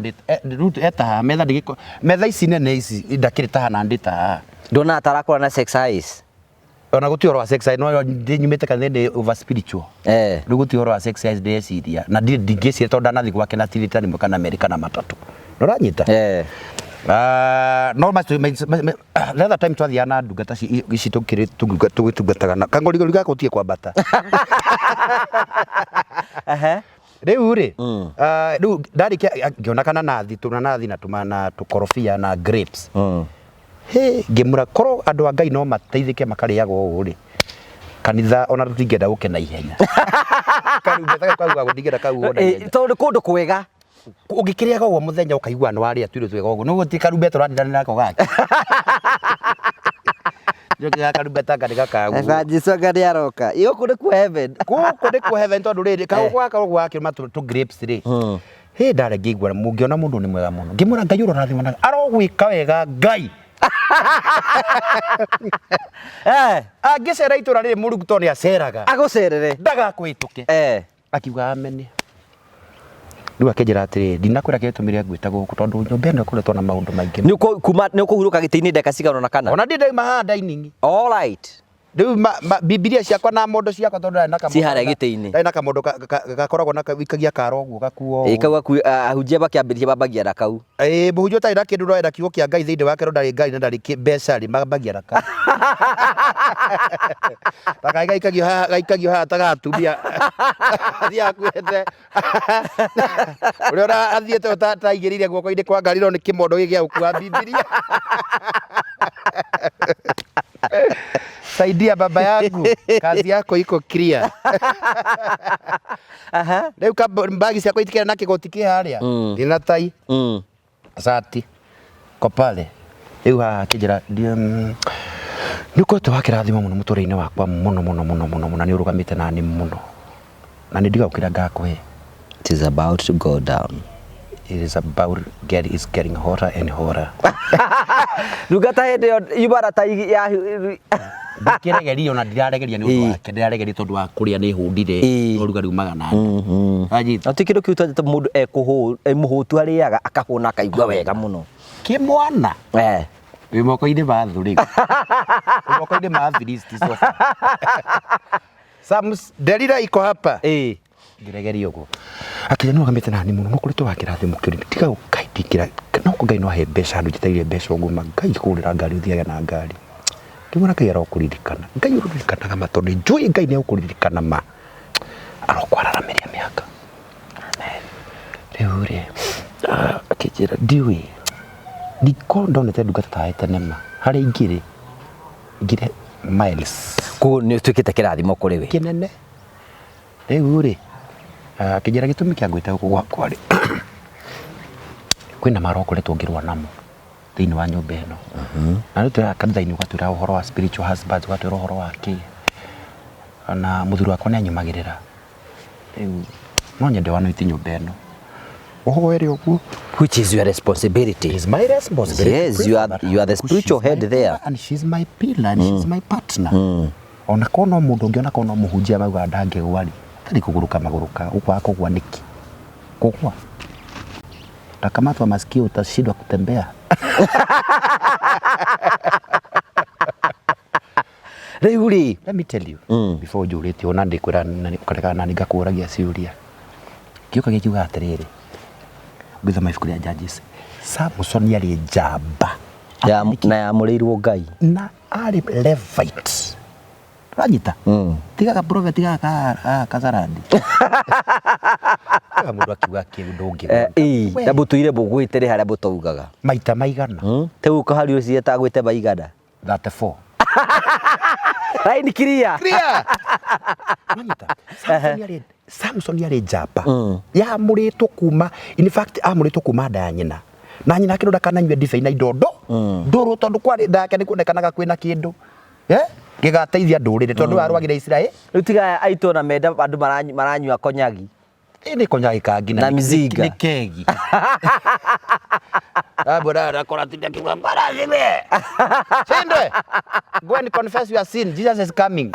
Speaker 1: root eta ha metha ici nene ici ndakirita hana ndita
Speaker 2: ndona atarakora na sex eyes
Speaker 1: ona guti oro wa sex eyes no ndinyumite kana ndi over spiritual guti oro wa sex eyes ndeciria na ndingeci tonda nathi gwake na tirita ni kana America na matatu ndoranyita no the other time twathiana ndungata ici tukiri tugitungataga na kangorigo gakutie kwambata riu ri riu ndarikia ngiona kana nathi na tumana tukorofia na grapes ngimura koro andu a Ngai no mateithike makariaga ugu ri kanitha ona rutingenda gukena ihenya karumbeta kwa gutigera kau ona
Speaker 2: tondu kundu kwega
Speaker 1: ungikiriaga uguo muthenya ukaigua no aria twire twega uguo no guti karumbeta randana nako gake Joki karumbeta kadiga kagu
Speaker 2: Jesu ngari aroka iyo kundi ku heaven
Speaker 1: ku heaven tondu riri kagu gwake matu tu grapes ri ndare ngigwa mungiona mundu ni mwega muno ngimura Ngai urorathima arogwika wega Ngai angicera itura riri muruguto ni aceraga
Speaker 2: agucerere
Speaker 1: ndagakwituke akiuga ameni riu akenjira atiri ndinakwira gitumire ngwita guku tondu nyumba ino kuretwo na maundu maingi
Speaker 2: ni ukuhuruka giti-ini ndeka cigana na kana
Speaker 1: ona ndindaima ha dining
Speaker 2: all right
Speaker 1: riu bibilia ciakwa na mondo ciakwa tondu ndari na kamondo
Speaker 2: ci haria giti-ini
Speaker 1: ndari na kamondo gakoragwo na wikagia karo guo gakuo
Speaker 2: kau ahunjia bakiambiria bambagia na kau
Speaker 1: muhunjia utari na kindu ndari kiugo kia Ngai thiini wake ndari Ngai na ndari mbeca ri mambagia na kau Baka gaikagio ha tagatumia athia kwete uria athiete utaigirire guoko-ini kwa ngari no ni kimondo gigia gukua bibilia saidia baba yangu kazi yako iko clear leo mbagi ciakwa itikira na kigoti ki haria ndina tai sati ko pale riu akijira niko twakirathima muno muture-ini wakwa muno ni urugamite nani muno na ni ndiga ukira ngakwe
Speaker 2: it is about to go down
Speaker 1: it is about getting hotter and hotter
Speaker 2: rugata hende ibara ta ya
Speaker 1: ndikiregeria ona ndiraregeria ni undu wake ndiraregeria tondu wa kuria ni hundire no ruga riumaga na anyita
Speaker 2: atikindo kiuta mundu muhutu ariaga akahuna akaigua wega muno
Speaker 1: kimwana moko-ini ma thuri moko-ini ma Filisti sofa Sams Delila iko hapa ngiregeria uguo akija no gamite nani muno no kurito wakirathi mukiri tiga ukaidikira no ko Ngai no he mbeca andu jitaire mbeca uguo Ngai kurira ngari uthiaga na ngari kimona Ngai arokuririkana Ngai uririkanaga matondu njui Ngai ni ukuririkana ma arokwarameria miaka riu ri akijira ndiwi ndiko ndonete ndungata taete nema hari ingire miles
Speaker 2: ku ni twikite kirathimo kuri we
Speaker 1: kinene riu ri akijira gitumi kia ngwita guku gwakwa ri kwina maroko retwo ngirwa namo thĩinĩ wa nyũmba ĩno na rĩu tũrĩa kanitha-inĩ ũgatwĩra ũhoro wa spiritual husbands ũgatwĩra ũhoro wa kĩ na mũthuri wakwa nĩ anyumagĩrĩra rĩu no nyende wanoiti nyũmba ĩno ũhoere ũguo
Speaker 2: Which is your responsibility.
Speaker 1: is my responsibility.
Speaker 2: Yes, you are the spiritual head there.
Speaker 1: And she's my pillar and she's my partner. Ona kono mundu ungiona kono muhunjia mauga ndangĩgwa rĩ tari kuguruka maguruka ukwa kugwa niki kugwa takamatwa masikio utashindwa kutembea.
Speaker 2: Rĩu
Speaker 1: let me tell you before njũrĩte ona ndikwĩra ukarega nani ngakũragia ciũria kĩũka gĩkiuga atĩrĩrĩ ngĩthoma ibuku rĩa Judges Samson nĩarĩ njamba
Speaker 2: na yamũrĩirwo Ngai
Speaker 1: na arĩ Levite ranyita tigaga prophet tigaga kazarandi mũndũ akiuga kĩndũ ũngĩ
Speaker 2: na mũtũire mũgwĩte rĩ harĩa mũtaugaga
Speaker 1: maita maigana
Speaker 2: teu kahario cia tagwĩte maigana
Speaker 1: 34
Speaker 2: Line clear
Speaker 1: ranyita Samson yarĩ njamba yamũrĩtwo kuma in fact amũrĩtwo kuma nda ya nyina na nyina kĩndũ ndakananyue ndibei na indo ndũrũ tondũ kwarĩ ndake nĩ kuonekanaga kwĩna kĩndũ gĩgateithia ndũrĩrĩ tondũ arwagire Israeli
Speaker 2: rĩu tiga aitũ na menda andũ maranyua konyagi
Speaker 1: nĩ konyagi kangi
Speaker 2: na mizinga
Speaker 1: nĩ kegi abora rakora tinda kiwa barazime sindwe go and confess your sin Jesus is coming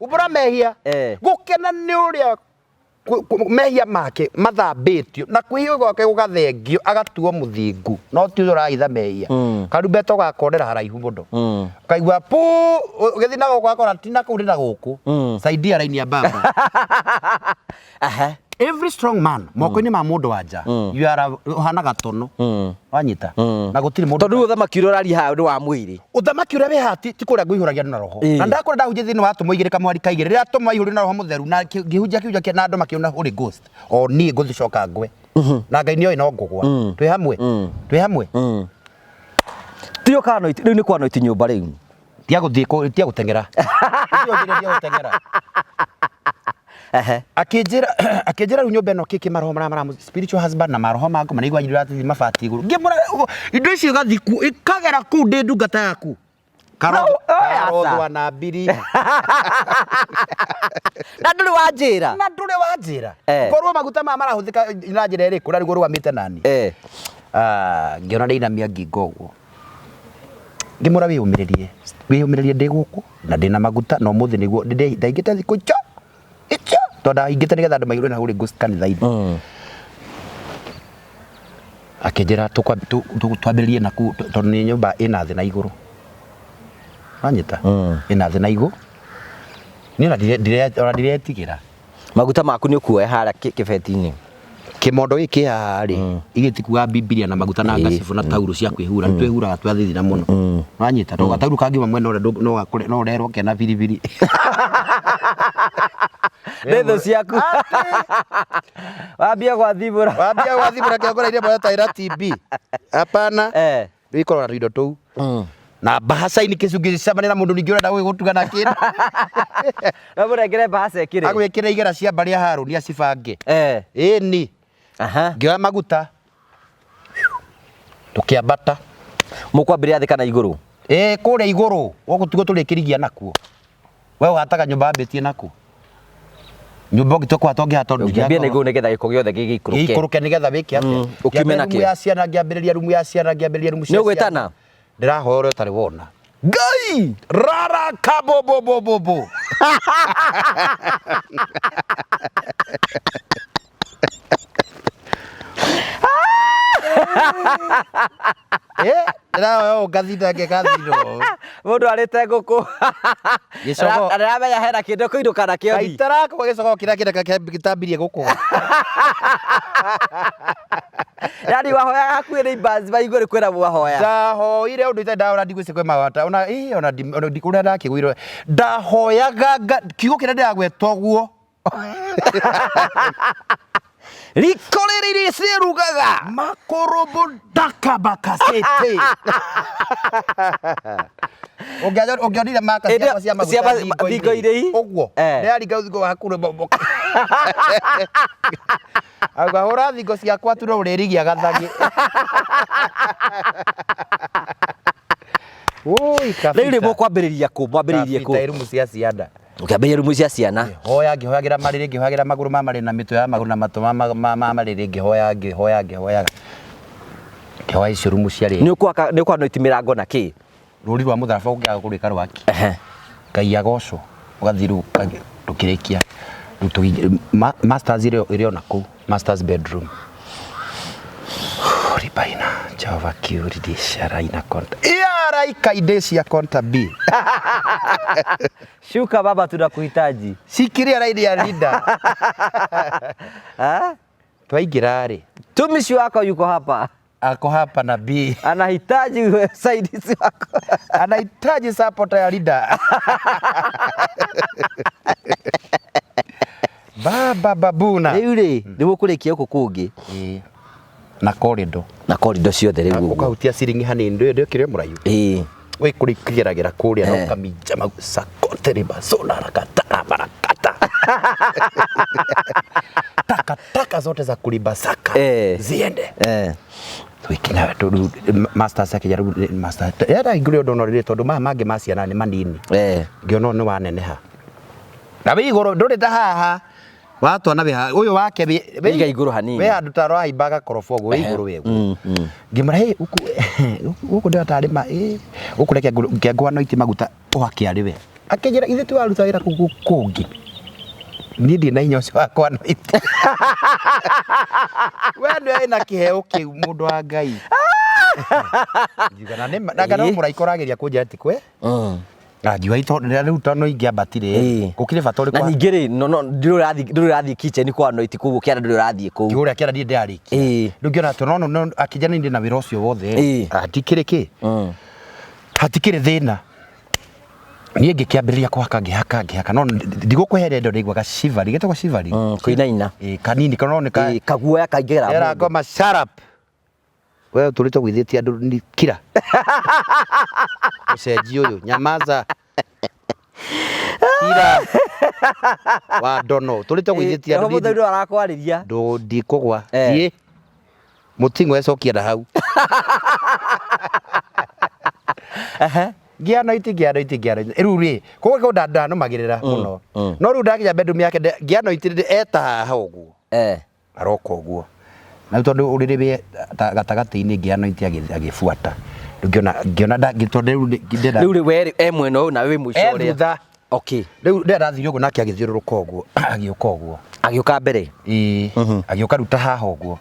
Speaker 1: ubora mehia gukena nĩ ũrĩa mehia make mathambĩtio na kwĩhio gwake gũgathengio agatuo mũthingu no ti ũraitha mehia karumbeto gakorera haraihu mũno kaigua pu ũgĩthi na gũkũ akora tina kũrĩ na gũkũ saidia raini ya baba every strong man moko-inĩ ma mũndũ wanja you are uhana gatono wanyita na gũtirĩ mũndũ
Speaker 2: tondũ ũthamaki ũrĩa ũraria haha nĩ wa mwĩrĩ
Speaker 1: ũthamaki ũrĩa wĩ hati ti kũrĩa ngũihũragia na roho na ndakora ndahunjia thĩinĩ wa atũmwo igĩrĩ kamwari kaigĩrĩ rĩrĩa atũmwo ihũrĩ na roho mũtheru na ngĩhunjia kiuja kĩa na andũ makĩona ũrĩ ghost o niĩ ngũthicoka ngwe na Ngai nĩ oĩ no ngũgwa twĩ hamwe
Speaker 2: tiyo kana rĩu nĩ kwana iti nyũmba rĩu
Speaker 1: tia gũteng'era akĩnjĩra rĩu nyũmba ĩno kĩkĩ maroho mara spiritual husband na maroho mangu manaigua njĩra mabati igũrũ ngĩmũra indo icio gathiku ikagera kũu ndĩ ndungata yaku karothwa na mbiri
Speaker 2: na ndũrĩ
Speaker 1: wanjĩra korwo maguta maya marahũthĩka na njĩra ĩrĩkũ na nĩguo rũgamĩte nani ngĩona ndĩinamia ngingo ũguo ngĩmũra wĩyũmĩrĩrie ndĩ gũkũ na ndĩna maguta na ũmũthĩ nĩguo ndaingĩte thikũ icio tondũ ingĩte nĩgetha andũ maihũrĩ na hũrĩ ghost kanitha-inĩ akĩnjĩra twambĩrĩrie naku tondũ nĩ nyũmba ĩna thĩ na igũrũ wanyita ĩna thĩ na igũrũ niĩ ona ndiretigĩra
Speaker 2: maguta maku nĩ ũkuoya harĩa kĩbeti-inĩ
Speaker 1: kĩmondo gĩkĩ haha rĩ igĩtikuga Biblia na maguta na ngacibu na tauro cia kwĩhura nĩ twĩhuraga twathithina mũno wanyita tondũ gatauro kangiuma mwena ũrĩa no ũrerwo kena biribiri
Speaker 2: Ndeto ciaku wambia gwathibũra
Speaker 1: kĩongora iria mbara taĩra TB hapana rĩu ikorwo na indo tũu na bahaca-inĩ kĩcungi cicamane na mũndũ ningĩ ũrenda gũgũtuga na kĩndũ
Speaker 2: no mũrengere bahaca ĩkĩrĩ
Speaker 1: agwĩkĩra igera cia mbarĩ ya Harũni acibange ĩni ngĩoya maguta tũkĩambata
Speaker 2: mũkwambĩrĩria thĩ kana igũrũ
Speaker 1: kũrĩa igũrũ gũtugwo tũrĩkĩrigia nakuo we ũhataga nyũmba wambĩtie nakuo nyũmba ũngĩtũkwa tongĩhata
Speaker 2: ngĩambia na igũrũ nĩgetha gĩko gĩothe
Speaker 1: gĩikũrũke nĩgetha wĩke atĩa
Speaker 2: ũkiume nakĩo
Speaker 1: ngĩambĩrĩria rumu ya ciana
Speaker 2: nĩ ũgwĩtana
Speaker 1: ndĩrahoya ũrĩa ũtarĩ wona Ngai rara kabobobobobo ndĩrahoya ũngathinda ngĩgathirwo
Speaker 2: mũndũ arĩte ngũkũ aramenya hena kĩndũ kũinũka nakĩo
Speaker 1: gaitarakwo gĩcogoo kĩrĩa gĩtambirie gũkũga
Speaker 2: yani wahoya hakuhĩ neighbors ba igũrũ kwĩna mwahoya
Speaker 1: ndahoire ũndũ itarĩ ndahora ndigwĩciria kwĩ mawata ona ũrĩa ndakĩgũirwo ndahoyaga kiugo kĩrĩa ndĩragweta ũguo
Speaker 2: riko rĩrĩ rĩcirugaga
Speaker 1: makorobo ndakabakacĩte ũngĩonire maka cia maguta thingo-inĩ ũguo ndĩraringa ũthingo wa kũrĩ boboka Auga hũra thingo ciakwa tu no ũrĩrigia gathagi. Ui kabisa.
Speaker 2: Rĩu nĩ mũkwambĩrĩria kũ? Mwambĩrĩirie kũ?
Speaker 1: Kabisa irumu cia cianda.
Speaker 2: Ũkĩambĩrĩria rumu cia ciana.
Speaker 1: Hoya ngĩhoyagĩra marĩrĩ, ngĩhoyagĩra magũrũ ma marĩ na mĩtwe ya magũrũ na matũ ma marĩrĩ, ngĩhoya ngĩhoya icio rumu ciarĩ.
Speaker 2: Nĩ ũkwanoiti mĩrango na kĩ?
Speaker 1: Rũri rwa mũtharaba ũngĩaga kũrĩka rwaki. Ngai agocwo ũgathiĩ rũkĩrĩkia. Masters ĩrĩ ona kũu, masters bedroom. Ribaina Jehova kiuridi sharaina konta. Raika idesi konta B.
Speaker 2: Shuka baba, tunakuhitaji.
Speaker 1: Shikilia raidi ya leader. Twaingira rĩ.
Speaker 2: Tumishi wako yuko hapa.
Speaker 1: Ako hapa na B.
Speaker 2: Anahitaji usaidizi wako.
Speaker 1: Anahitaji support ya leader. Baba babuna.
Speaker 2: Rĩu rĩ, nĩ mũkũrĩkia gũkũ kũngĩ.
Speaker 1: Na corridor.
Speaker 2: Na corridor ciothe rĩu ũguo.
Speaker 1: Ũkahutia ciringi hanini ndio kĩrĩa mũrayu. We kũrĩkĩragĩra kũrĩa no kaminja sakote basona rakata barakata. Taka zote za kulibasaka ziende. Twikina masters akijaribu master. Yada igũrũ ndonore tondu mangĩ ma ciana nĩ manini. Ngĩona nĩ waneneha. Na we igũrũ ndũrĩ ta haha. Watwana be uyu wake be
Speaker 2: igũrũ hanini.
Speaker 1: We andu taro aimbaga korobo we igũrũ we. Ngimara he uku ndio atarima uku reke ngengwa no iti maguta uhake ari we. Akijira ithe tu aruta wira kungi. Ni ndi na hinya ucio wakwa no iti. We ndio ina kiheo kiu mundu wa Ngai. Njigana nĩ mũraikorageria kunja ati kwe. Ngiwa ito rĩu tono ingĩambatire gũkire bata ũrĩkũ.
Speaker 2: Na ningĩ rĩ no ndũrathiĩ kitchen kwa no iti kũu kĩara ndũrathiĩ kũu.
Speaker 1: Kĩũrĩa kĩara ndĩ ndarĩkia. Ndũngĩona tono akijana ndi na wĩra ũcio wothe. Hatikĩrĩ kĩ? Hatikĩrĩ thĩna. Niĩ ngĩkĩambĩrĩria kũhaka ngĩhaka no ndigũkwehere ndo ndĩigwaga shivari gĩtagwo shivari.
Speaker 2: Kũinaina.
Speaker 1: Kanini kanoneka
Speaker 2: kaguoya kaingĩra.
Speaker 1: Era ngoma sharp. Wewe tũrĩte gwithĩtie andũ ni kira. Ucenji uyu nyamaza. Kira. Wa dono tũrĩte gwithĩtie andũ.
Speaker 2: Mũthuri arakwarĩria.
Speaker 1: Ndikũgwa. Thiĩ. Mutingo ecokia na hau. Giano iti. Rĩu rĩ, kũgũ ndanũmagĩrĩra mũno. No rĩu ndakinya bedroom yake giano iti eta haha ũguo. Aroka ũguo. Na tondu uriribe gatagati-ini ngiano iti agifuata. Ngiona ndagitode
Speaker 2: rĩu we mwena ũyũ na we mũico ũrĩa. Okay.
Speaker 1: Rĩu ndathire ũguo nake agithiũrũrũka ũguo, agĩũka ũguo.
Speaker 2: Agĩũka mbere.
Speaker 1: Agĩũka ruta haha ũguo.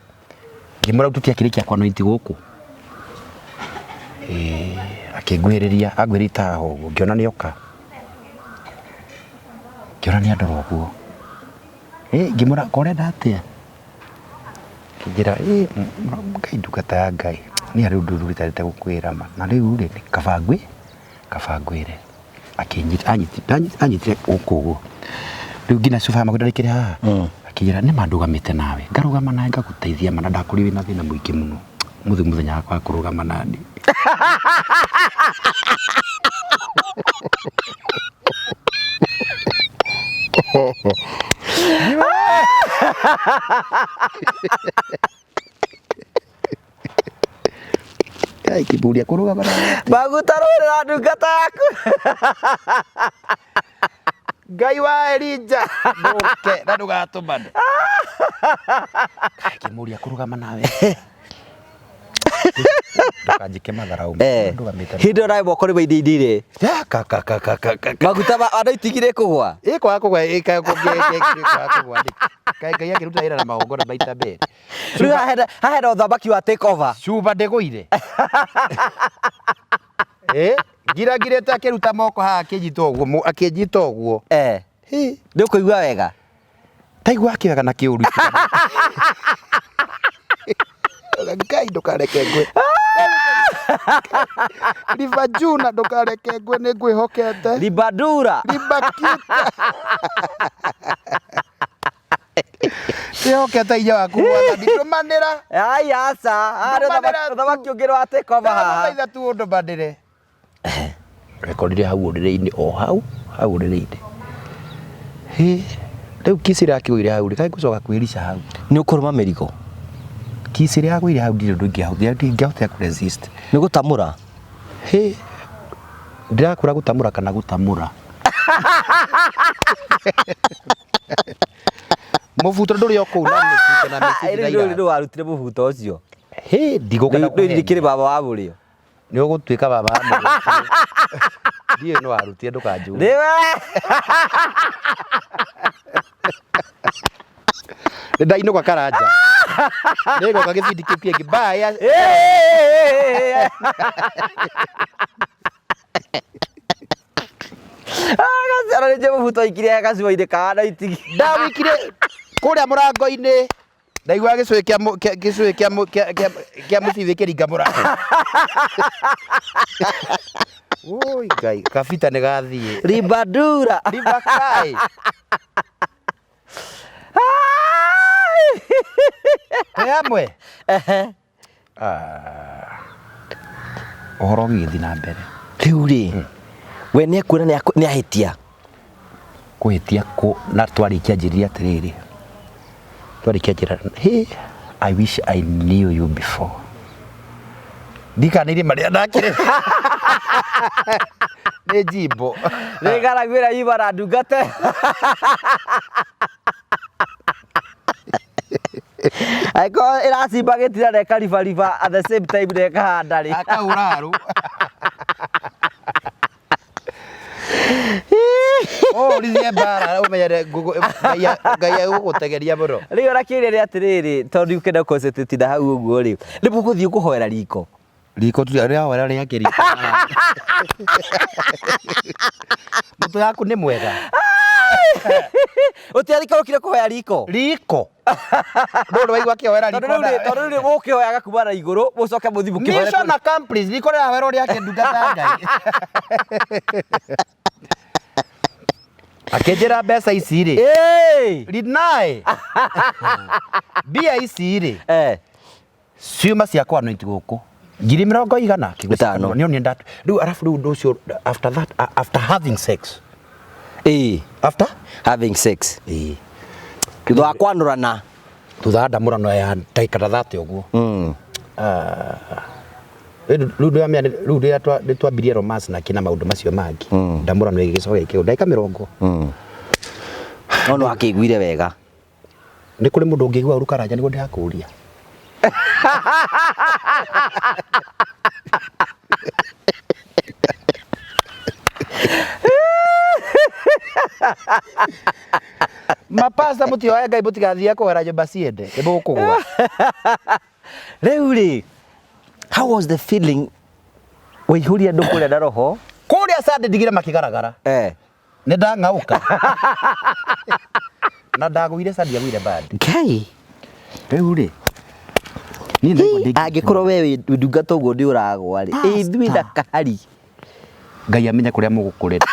Speaker 1: Ngĩmũra tutia kĩrĩkia kwa no iti gũkũ. Akĩngwĩrĩria agwĩrĩta haha ũguo. Ngĩona nĩoka. Ngĩona nĩ andũ ũguo. Ngĩmũra korenda atĩa. Kijira Ngai ndungata ya Ngai ni ari undu rutarite gukwira ma na riu ri kabangwire anyitire ukuguo riu ngina cuba magudarikire haha akijira ni mandugamite nawe ngarugama nawe ngaguteithia mana ndakuri wina thina muingi muno muthenya wakwa kurugama nani Kai kiburia kuruga bana.
Speaker 2: Maguta rũrĩra ndungata yaku.
Speaker 1: Ngai wa Elija. Nduke na ndugatumane. Kai kiburia kuruga nawe. Ndukajike matharau.
Speaker 2: Ndugamite. Hindo nae moko nĩ maithindire. Maguta andũ itigire kũgwa.
Speaker 1: Kwa kũgwa kũgwa. Kai yake ruta ira na magongona baita mbere.
Speaker 2: Rĩu hahera ũthamaki wa take over.
Speaker 1: Cuba ndĩgũire. Giragirete akĩruta moko haha akĩnyita ũguo.
Speaker 2: Nĩ ũkũigua wega.
Speaker 1: Taigua akĩwega na kĩũru. Ngai ndukareke ngwe. Ribajuna ndukareke ngwe nĩ ngwĩhokete.
Speaker 2: Ribadura.
Speaker 1: Ribakita. Ndĩhokete inya waku wathani ndũmanĩra.
Speaker 2: Ai aca, ũthamaki ũngĩ wa take over haha.
Speaker 1: Ndũmaitha tu ũndũmanĩre. Rekordire hau ũrĩrĩ-inĩ o hau ũrĩrĩ-inĩ. Rĩu kisi rĩakĩgũire hau rĩ kaĩ ngũcoka kwĩrica hau.
Speaker 2: Nĩ ũkũrũma mĩrigo.
Speaker 1: Kisi rĩagũire hau ndirĩ ũndũ ingĩahotire kũresist.
Speaker 2: Nĩ gũtamũra.
Speaker 1: Hĩ ndirakũra gũtamũra kana gũtamũra. Mũbuto ndũrĩ o kũu na mũbuto na message
Speaker 2: Rĩu nĩ warutire mũbuto ũcio.
Speaker 1: Hĩ ndigũkana
Speaker 2: Rĩu rĩkĩrĩ baba wa mũrĩo.
Speaker 1: Nĩ ũgũtuĩka baba wa mũrĩo. Ndiĩ no warutire ndũkanjũra. Ndainũka karanja. Nĩgoka gĩbindi kĩu kĩngĩ baya.
Speaker 2: Gacĩara nĩ mũbuto ikire gacuba-inĩ kana itigi.
Speaker 1: Ndawikire kũrĩa mũrango-inĩ. Ndaigua gĩcũĩ kĩa mũcibi kĩringa mũrango. Oi Ngai, kabita nĩ gathiĩ.
Speaker 2: Ribadura.
Speaker 1: Ribakai. Amwe. Ũhoro gĩgĩthiĩ na mbere.
Speaker 2: Rĩu rĩ, we nĩ ekuona nĩ ahĩtia.
Speaker 1: Kũhĩtia na twarĩkia njĩrire atĩrĩrĩ. Twarĩkia njĩra, hey, I wish I knew you before. Ndikanĩire marĩa ndakĩrĩ. Nĩ jimbo.
Speaker 2: Nĩ garagwĩra ibara ndungate. Aiko ĩracimba gĩtira na ĩkaribariba at the same time na ĩkahanda rĩ.
Speaker 1: Akahũra harũ. Ũrizie mbara ũmenyere Ngai agũgũtegeria mũno.
Speaker 2: Rĩu ũrakĩũria rĩ atĩrĩrĩ tondũ ukĩenda concentrate na hau ũguo rĩ. Nĩ mũgũthiĩ kũhoera riko.
Speaker 1: Riko tu rĩahoera rĩakĩriko. Mũtu yaku nĩ mwega.
Speaker 2: Ũtiarĩkĩrũkire kũhoya riko.
Speaker 1: Riko. Ndũrĩ waigua kĩhoera riko.
Speaker 2: Tondũ rĩu mũkĩhoyaga kuma na igũrũ mũcoke mũthiĩ mũkĩhoera.
Speaker 1: Mission accomplished. Riko rĩahoera rĩake ndungata Ngai. Akĩnjĩra mbeca ici rĩ. Rinai. Mbia ici rĩ. Ciuma ciakwa no itigũkũ. 150
Speaker 2: Gĩtano.
Speaker 1: Nĩ ndatu. Rĩu arafu rĩu ũndũ ũcio after having sex.
Speaker 2: After having sex. Thutha wa kwanũrana.
Speaker 1: Thutha wa ndamũrano ya ndagĩka ta 30 ũguo. Rĩu rĩrĩa twambirie romance na kina maũndũ macio mangĩ. Ndamũrano ĩgĩcoka ĩkĩo ndagĩka 30.
Speaker 2: No akĩiguire wega.
Speaker 1: Nĩ kũrĩ mũndũ ũngĩigua ũru karanja nĩguo ndĩrakũria. Mapasta mũtioya Ngai mũtigathiĩ kũhera nyũmba ciende nĩmũgũkũgũa.
Speaker 2: Rĩu rĩ, how was the feeling waihũria andũ kũrĩa na roho?
Speaker 1: Kũrĩa Sunday ndigire makĩgaragara. Nĩ ndang'aũka. Na ndagũire Sunday agũire bad.
Speaker 2: Ngai.
Speaker 1: Rĩu rĩ.
Speaker 2: Angĩkorwo we ndungata ũguo ndĩ ũragwa rĩ. Ithuĩ ndakari.
Speaker 1: Ngai amenya kũrĩa mũgũkũrĩra.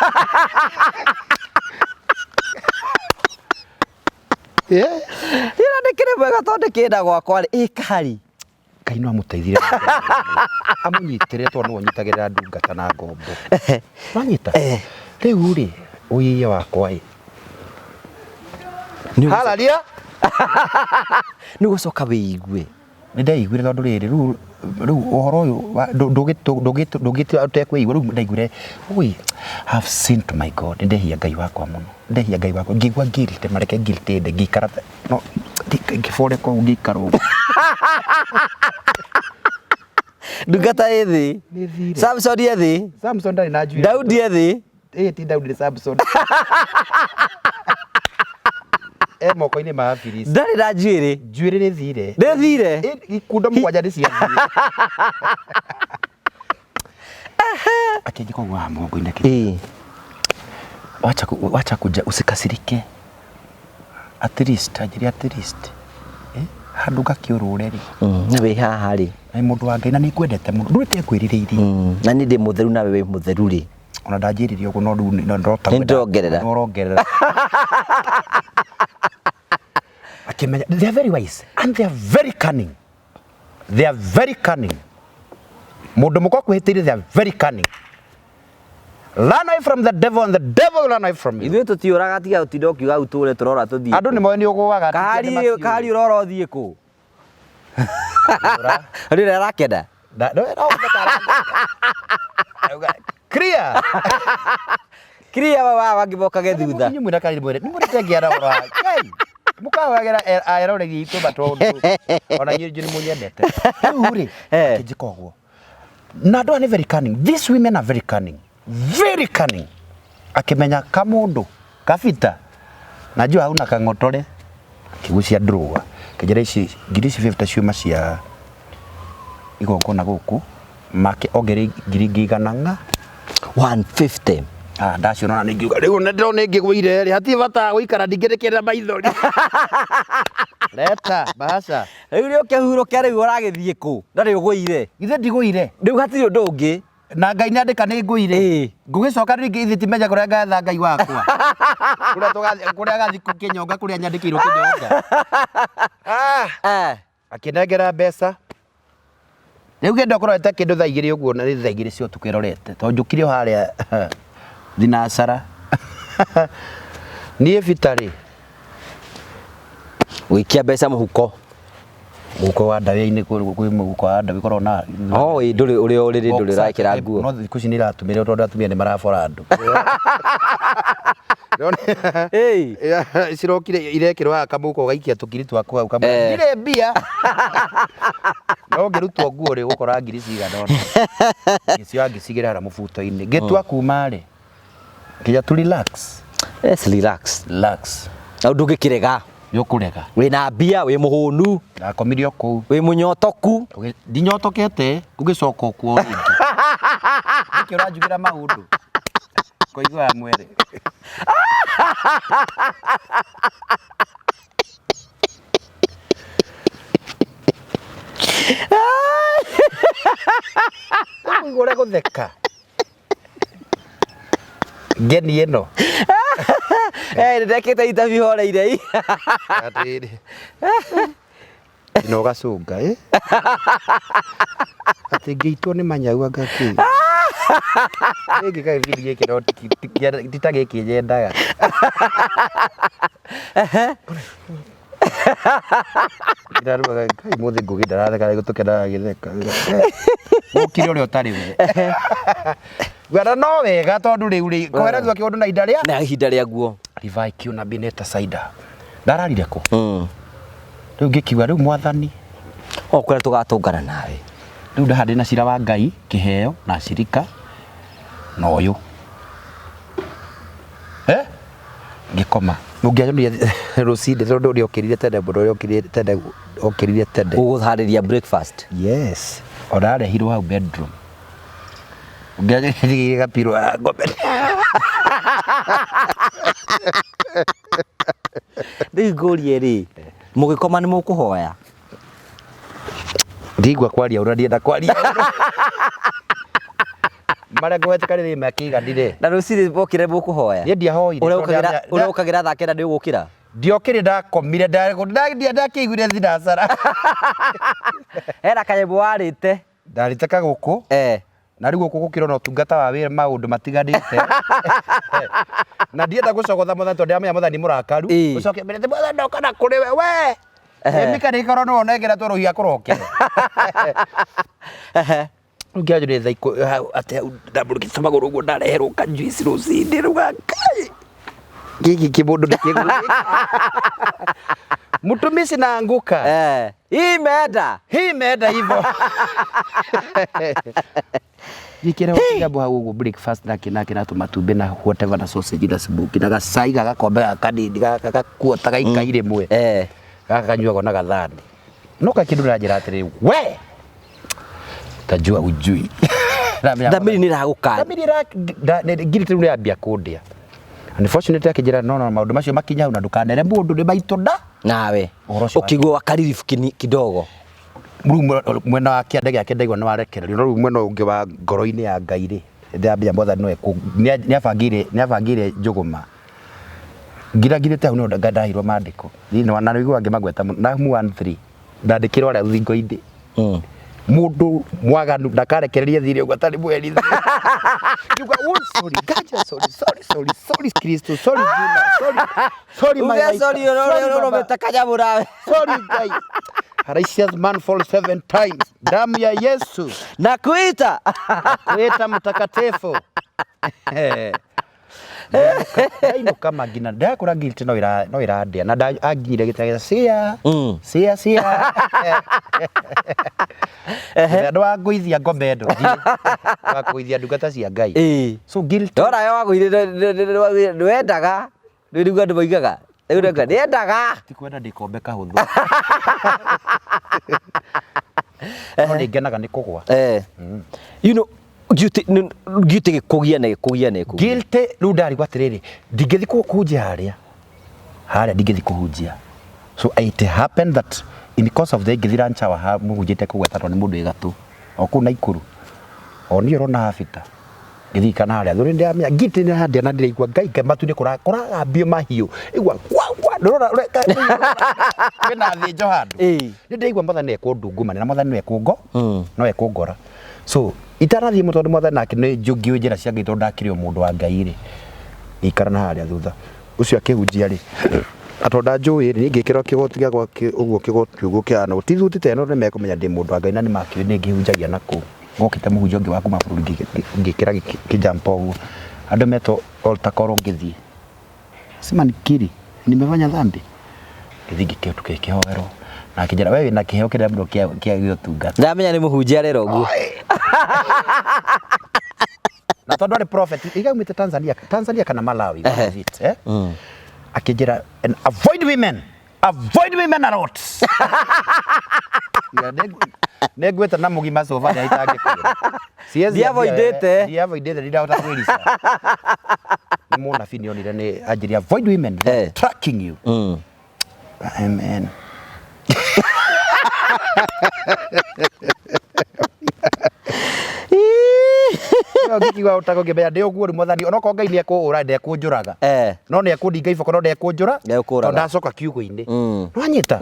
Speaker 2: Ĩra ndĩkĩrĩ mwega tondũ ndĩkĩenda gwakwa rĩ. Kahari.
Speaker 1: Ngai no amũteithire. Amũnyitĩre tondũ nĩwe ũnyitagĩrĩra ndungata na ngombo. Wanyita? Rĩu rĩ, ũiye wakwa ĩ. Halalia.
Speaker 2: Nĩ gũcoka wĩigue.
Speaker 1: Nĩ ndaiguire tondũ rĩrĩ rĩu ũhoro ũyũ ndũgĩtekũigua rĩu ndaiguire ui have sinned to my God. Ndehia Ngai wakwa mũno. Ndehia Ngai wakwa ngĩigua guilt mareke guilt ende ngĩikara no ngĩbore kũu ngĩikara ũguo.
Speaker 2: Ndungata ĩ thĩ. Samson ĩ thĩ.
Speaker 1: Samson ndarĩ na njuĩrĩ.
Speaker 2: Daudi ĩ thĩ.
Speaker 1: Ti Daudi nĩ Samson. Moko-inĩ ma Afilisti.
Speaker 2: Ndarĩ na njuĩrĩ.
Speaker 1: Njuĩrĩ nĩ thire.
Speaker 2: Nĩ thire.
Speaker 1: Ikundo mũgwanja nĩ ciathire. Akĩnjĩ kũgũa haha mũgongo-inĩ kĩ. Wacha kuja usikasirike. At least anjĩrĩ at least. Handũ ngakĩũrũre rĩ.
Speaker 2: Na wĩ haha rĩ.
Speaker 1: Nĩ mũndũ wa Ngai na nĩ ngwendete mũno. Ndũrĩte kwĩrirĩirie.
Speaker 2: Na nĩ ndĩ mũtheru nawe wĩ mũtheru rĩ.
Speaker 1: Ona ndanjĩrĩrie ũguo no rĩu no ndota.
Speaker 2: Nĩ ndongerera.
Speaker 1: No rongerera. Akimenya they are very wise and they are very cunning. They are very cunning. Mũndũ mũkwa kwĩhĩtĩire they are very cunning. Run away from the devil and the devil will run away from you.
Speaker 2: Ithuĩ tũtiũraga tiga ũtinda ũkiuga ũtũre tũrora tũthiĩ.
Speaker 1: Andũ nĩ moĩ nĩ ũgũaga.
Speaker 2: Kari ũrora ũthiĩ kũ? Rĩrĩa arakenda.
Speaker 1: Clear.
Speaker 2: Clear wangĩmokage thutha.
Speaker 1: Nĩ mwĩra kari mwĩre. Nĩ mwĩra tengiara ũrora. Mũkawagĩra aeroregi itũ batondũ. Ona inyuĩ nĩ mũnyendete. Rĩu rĩ, kĩnjĩka ũguo. Na andũ nĩ very cunning. These women are very cunning. Very cunning. Akimenya kamundu kabita najua hauna kang'otore kigucia ndruga kejera ici ngiri 50 ciuma cia igongona guku make ogere ngiri ngigana
Speaker 2: 150
Speaker 1: ndaciona nĩ ngiuga rĩu ndĩrona ngĩgũire rĩ hatirĩ bata gũikara ndingĩrĩkĩra maithori leta basa
Speaker 2: rĩu rĩo kĩhurũkia rĩu ũragĩthiĩ kũ ndarĩ ũgũire
Speaker 1: ithe ndigũire
Speaker 2: rĩu hatirĩ ũndũ ũngĩ
Speaker 1: na Ngai nĩ andĩka nĩ ngũire ngũgĩcoka rĩngĩ ithe timenya kũrĩa ngatha Ngai wakwa kũrĩa gathi kĩnyonga kũrĩa nyandĩkĩirwo kĩnyonga akĩnengera mbeca rĩu genda ũkorwo ete kĩndũ thaa igĩrĩ ũguo na thaa igĩrĩ cio tũkĩrorete tondũ njũkire o harĩa thinacara niĩ bitarĩ
Speaker 2: gũikia mbeca mũhuko
Speaker 1: wa ndawa-inĩ kwĩ mũhuko wa ndawa ikorwo na
Speaker 2: ndũrĩ ũrĩa ũrĩrĩ ndũrĩ ũrakĩra nguo
Speaker 1: no thikũ ici nĩ iratũmĩre tondũ atumia nĩ marabora andũ cirokire irekĩrwo haha kamũhuko gaikia tũkiri twaku hau kamwe ndirĩ mbia no ngĩrutwo nguo rĩ gũkora ngiri cigana ona ngĩcioya ngĩcigĩra harĩa mũbuto-inĩ ngĩtua kuma rĩ nginya tu relax
Speaker 2: na ndũngĩkĩrega
Speaker 1: nĩũkũrega
Speaker 2: wĩna mbia wĩ mũhũnu
Speaker 1: ndakomire o kũu
Speaker 2: wĩ mũnyotoku
Speaker 1: ndinyotokete ngũgĩcoka o kuo rĩngĩ nĩkĩ ũranjugĩra maũndũ kũiguaga mwere kũigua ũrĩa gũtheka ngeni ĩno
Speaker 2: ndekĩte interview horeire
Speaker 1: atĩrĩ ino gacunga atĩ ngĩitwo nĩ manyau angakĩ ĩngĩ gagĩbidi gĩkĩ no tita gĩkĩ nyendaga ndarugaga kai mũthĩ ngũgĩ ndaratheka gũtũkenaga gĩtheka gũkire ũrĩa ũtarĩ we gwara no wega tondũ rĩu kwerethwo kĩũndũ na ihinda rĩa
Speaker 2: guo
Speaker 1: Levi Kiuna Bineta Saida ndararire kũ rĩu ngĩkiuga rĩu mwathani
Speaker 2: kũrĩa tũgatũngana nawe
Speaker 1: rĩu ndahandĩ na cira wa Ngai kĩheo na cirika na ũyũ ngĩkoma ũngĩanyonire rũcinĩ tondũ ũrĩa ũkĩrire tene mũno ũrĩa ũkĩrire tene
Speaker 2: ũgũharĩria breakfast
Speaker 1: yes orarehirwo hau bedroom ũngĩanyonire gapiro ya ngombe
Speaker 2: rĩu ngũrie rĩ mũgĩkoma nĩ mũkũhoya
Speaker 1: ndigua kwaria ũrĩa ndienda kwaria marĩa ngwetĩka rĩrĩ makĩiganire
Speaker 2: na rũcinĩ bokire mũkũhoya
Speaker 1: niĩ ndiahoire
Speaker 2: ũrĩa ũkagĩra thaa kenda nĩũgũkĩra
Speaker 1: ndiokire ndakomire ndakĩiguire thinacara
Speaker 2: hena kanyamũ warĩte
Speaker 1: ndarĩte kagũkũ na rĩu gũkũ gũkĩrwo na ũtungata wa wĩra maũndũ matiganĩte na ndienda gũcogotha mũthani tondũ ndĩramenya mũthani mũrakaru ũcoke mbere ti mũthani ndoka na kũrĩ we mĩka nĩ ikorwo no nengera tũrũhia kũrokere ngĩanjũrire thaa ikũ atĩ ndambũrũkĩte magũrũ ũguo ndareherwo kanjuici rũcinĩ rũga Ngai gĩkĩ kĩmũndũ ndĩkĩgũrĩka mtumishi naanguka hii imeenda hivyo gikira jambo hau uguo breakfast nake na tumatumbĩ na whatever na sausage na smoke na gacai gagakombe kanini gakakuota gaikaire mwe gakanyuagwo na gathani no kakindu na njĩra atĩrĩ we tajua ujui
Speaker 2: thamiri nĩ ragũkana
Speaker 1: thamiri ngirite rĩu nĩyambia kũndĩa unfortunately akĩnjĩra no maũndũ macio makinya hau na ndũkanere mũndũ nĩ maitũ nda
Speaker 2: nawe ũkigwo akaririfu kidogo
Speaker 1: rĩu mwena wa kĩande gĩake ndaigua nĩ warekererio no rĩu mwena ũngĩ wa ngoro-inĩ ya Ngai rĩ ndambia mwathani nĩabangĩire njũgũma ngiragirĩte hau no ndahirwo mandĩko na nĩiguaga ngĩmagweta namu 1-3 ndandĩkĩrwo arĩa rũthingo-inĩ mundu mwaganu ndakarekereria thire gwatari mweri kiuga sorry gaja sorry Kristo sorry Juna sorry my
Speaker 2: sorry no metakaja burawe
Speaker 1: sorry guy Righteous man fall 7 times. Damu ya Yesu.
Speaker 2: Nakuita
Speaker 1: mtakatifu. Ino kama gina ndakura guilt no iradia na aginyire gitagira cia. Ndo agũithia ngombe ndo. Agũithia ndungata cia Ngai. So guilt.
Speaker 2: Ora yo agũithia ndwendaga. Ndĩruga ndũmoigaga. Ndĩruga ndĩendaga.
Speaker 1: Tikwenda ndikombe kahũthũ. No nĩngenaga nĩ kũgwa.
Speaker 2: You know guilty kugia ne
Speaker 1: guilty rĩu ndarigwo atĩrĩrĩ ndingĩthi kũhunjia harĩa ndingĩthi kũhunjia so it happened that in course of the ngĩthira nchawa mũhunjĩte kũgwetanwo nĩ mũndũ ĩgatũ o kũu Naikuru o niĩ ũrona habita ngĩthi kana harĩa thũrĩ ndĩamenya guilty nĩ handia na ndĩraigua Ngai matu-inĩ kũragambio mahiũ igua ndũrona kwĩna thĩnjo handũ nĩ ndĩraigua mwathani ekũndungumania na mwathani no ekũngora so itarathie mutondu mothe nake nĩ njũngĩ njĩra cia Ngai tondũ ndakĩrĩ mũndũ wa Ngai rĩ ikarana harĩa thutha ũcio akĩhunjia rĩ atonda njũĩ rĩ ngĩkĩra kĩgoti gĩa gwake ũguo kĩgoti ũguo kĩhana ti thuti teno nĩ mekũmenya ndĩ mũndũ wa Ngai na nĩ makĩũĩ nĩ ngĩhunjagia nakũu ngokĩte mũhunjia ũngĩ wa kuma bũrũri ngĩkĩra kĩjampa ũguo andũ metwo altar call ngĩthiĩ sima nikiri nimefanya dhambi ngĩthiĩ ngĩkĩhoerwo na akĩnjĩra wewe na kĩheo kĩrĩa mũndũ kĩa gĩotungata
Speaker 2: ndamenya nĩ mũhunjia rero ũguo
Speaker 1: na tondũ arĩ prophet igaumĩte Tanzania kana Malawi akĩnjĩra avoid women a lot negweta na mũgima sofa ya itangĩkũra avoidete ndĩrahota kwĩrisa nĩ mũnabii nĩonire nĩ anjĩria avoid women tracking you amen Ngikiwa utago ngĩmenya ndĩ ũguo rĩ mwathani onokorwo Ngai nĩ ekũũra ndekũnjũraga no nĩ ekũndinga iboko no ndekũnjũra tondũ ndacoka kiugo-inĩ nwanyita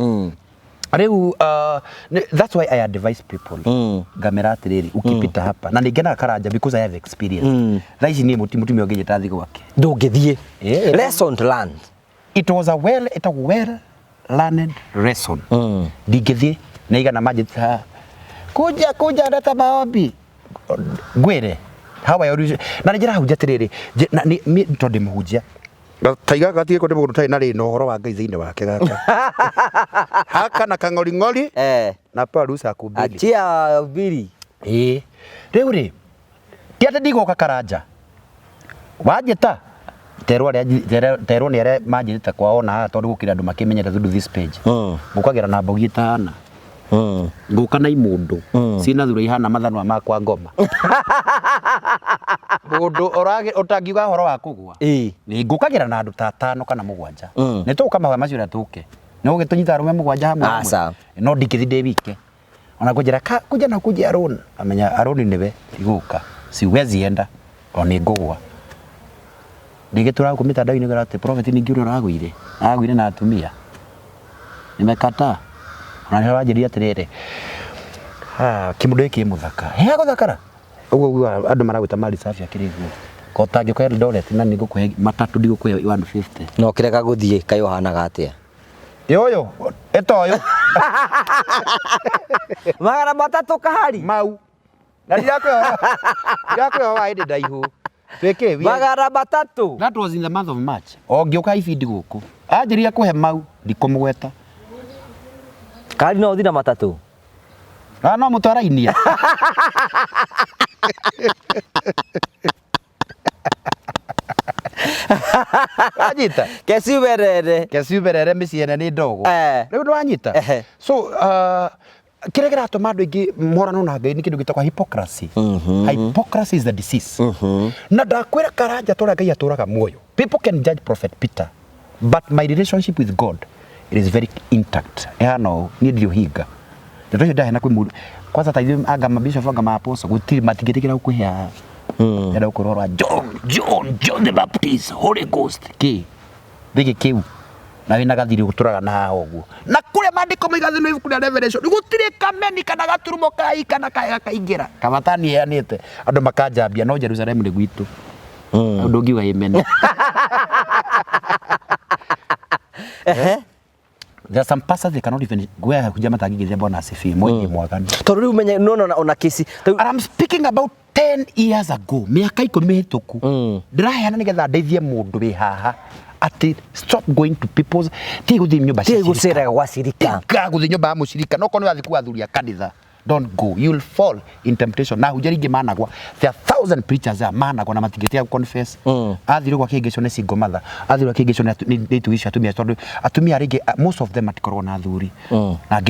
Speaker 1: rĩu that's why I advise people ngamera atĩrĩrĩ ukipita hapa na nĩngenaga Karanja because I have experience thaa ici niĩ mũtumia ũngĩnjĩta thiĩ gwake
Speaker 2: ndũngĩthiĩ lesson learned
Speaker 1: it was a well learned lesson ndingĩthiĩ na igana manjĩta kuja ndata maombi ngwĩre how I always na njĩrahunjia atĩrĩrĩ tondũ ndĩmũhunjia taiga gatige kũndĩ mũndũ tarĩ na rĩ na ũhoro wa Ngai thĩinĩ wake gaka haka na kang'oring'ori na parusa kumbili
Speaker 2: achia mbili
Speaker 1: rĩu rĩ ti atĩ ndigũka Karanja wanjĩta terwo nĩ arĩa manjĩte kwao na tondũ gũkĩrĩ andũ makĩmenyete through this page ngũkagĩra na mbogi ĩtana ngũka na imũndũ ciĩna thura ihana mathanwa makwa ngoma mũndũ ũtangiuga ũhoro wa kũgwa nĩ ngũkagĩra na andũ ta 5 kana 7 nĩ tũka mahoya macio ũrĩa tũke nĩ ũgĩtũnyita arũme 7 hamwe no ndingĩthi ndĩ wike ona ngũnjĩra kuja na kuja Aroni amenya Aroni nĩwe igũka siwezi enda o nĩ ngũgwa ndĩgĩtũra kũmĩta ndaũ-inĩ gara atĩ prophet nĩ ngĩũrĩa aragũire na atumia nimekataa ona nĩ wanjĩria atĩrĩrĩ kĩmũndũ gĩkĩ mũthaka gũthakara ũguo andũ maragwĩta mari safi akĩrĩguo ko tangĩkũhe Eldoret na nĩ ngũkũhe matatũ ndigũkũhe 150
Speaker 2: no kĩreka gũthiĩ kayo hanaga atĩa
Speaker 1: yoyo etoyo
Speaker 2: magana matatũ kahari
Speaker 1: mau na ndirakwĩhoa wa hĩndĩ ndaihu twĩke
Speaker 2: magana matatũ
Speaker 1: that was in the month of March o ngĩũka ibindi gũkũ anjĩria kũhe mau ndikũmũgweta
Speaker 2: kari no ũthi na matatũ
Speaker 1: no mũtwarainia wanyita kesiuberere mĩciĩ ene nĩ ndogo rĩu nĩ wanyita so kĩrĩa kĩratũma andũ aingĩ morano na Ngai nĩ kĩndũ gĩtagwo hypocrisy hypocrisy is the disease na ndakwĩra Karanja tũrĩa Ngai atũraga muoyo people can judge Prophet Peter but my relationship with God it is very intact no niĩ ndiohinga ndio ndahena kwĩ mũndũ kwanza ta ithuĩ anga mabishop anga maapostle gũtirĩ matingĩtĩkĩra gũkũhea ndio kũrora John the Baptist Holy Ghost gĩkĩ kĩu na wina gathiri guturaga na oguo na kure mandiko maigathe no ibuku rĩa Revelation gutire kameni kana gaturumo kai kana kaingira kabatani yanite andu makanjambia no Jerusalem ni gwitu andu ngiuga amen. There are some pastors they cannot even go ahead kuja matangigithia bona asifi mwenye mwaganu
Speaker 2: tondu riu menye no ona kesi.
Speaker 1: I'm speaking about 10 years ago miaka 10 mihituku ndiraheana nigetha ndeithie mundu wi haha ati stop going to people's ti guthi nyumba
Speaker 2: cia gucera gwa cirika
Speaker 1: guthi nyumba ya mucirika no kono athiku athuria kanitha. Don't go, you'll fall in temptation. Na hujaringi managwa. There are 1,000 preachers there managwa na matingetia confess. Athire kwa kigecio ne single mother. Athire kwa kigecio ne tuishi atumia tondu atumia ringi most of them atikorwo na athuri. Na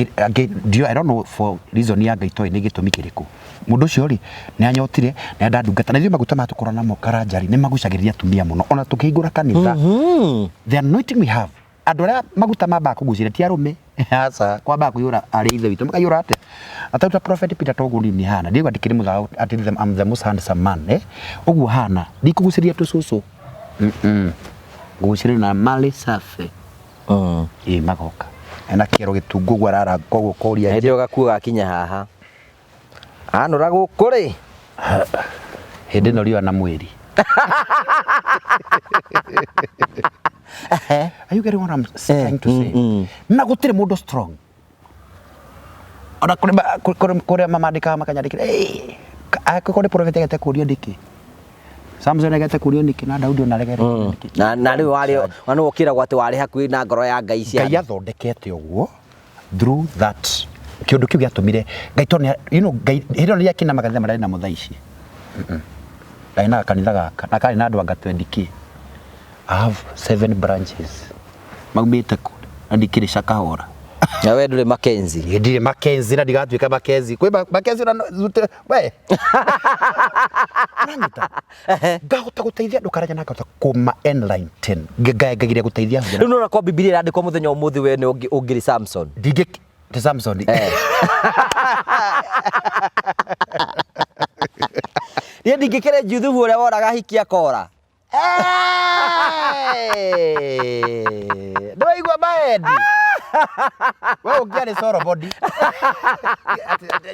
Speaker 1: I don't know for reason ya Ngai toy ne gitumi kiriku. Mundu ucio ri ne anyotire ne ndandungata na ithuĩ maguta matukora namo karanjari ne magucagĩrĩria atumia muno ona tukĩhingũra kanitha. The anointing we have andu aria maguta mamba kugucira ti arume aca kwamba kuyura ari ithe witu makayura ate atauta prophet Peter toguri ni hana ndigo atikiri mutha ati I'm the most handsome man uguo hana ndikuguciria tucucu nguguciria na mali safi magoka ena kero gitungu gwa rara koguo koria
Speaker 2: hindi ugakuga akinya haha anura gukuri
Speaker 1: hindi no riwa na mweri. Are you getting what I'm trying to say? Na gutire mundu strong. Ona kore mamandika makanyandikira akore prophet agete kurio ndiki. Samson agete kurio ndiki na Daudi ona regere ndiki.
Speaker 2: Na riu wari wana wokira gwate wari hakuhi na ngoro ya Ngai cia.
Speaker 1: Ngai athondekete uguo through that. Kiundu kiu giatumire Ngai tone Ngai hiro ni yakina makanitha marari na muthaici. Ngai na kanitha gaka na kari na andu anga 20k. I have 7 branches. Maumite ku andikire Shakahora.
Speaker 2: Na wewe ndure Mackenzie.
Speaker 1: Ndire Mackenzie na ndigatuika Mackenzie. Kwe Mackenzie na zute we. Anita. Ngahota guteithia andu karaja na ngahota kuma N-line 10. Ngagire guteithia.
Speaker 2: Riu nona kwa Biblia irandikwo muthenya umuthi we ni ungiri Samson.
Speaker 1: Ndige te Samson.
Speaker 2: Ni ndigikire juthu uria woraga hikia kora.
Speaker 1: Ndwaigua baendi wewe ungiari soro body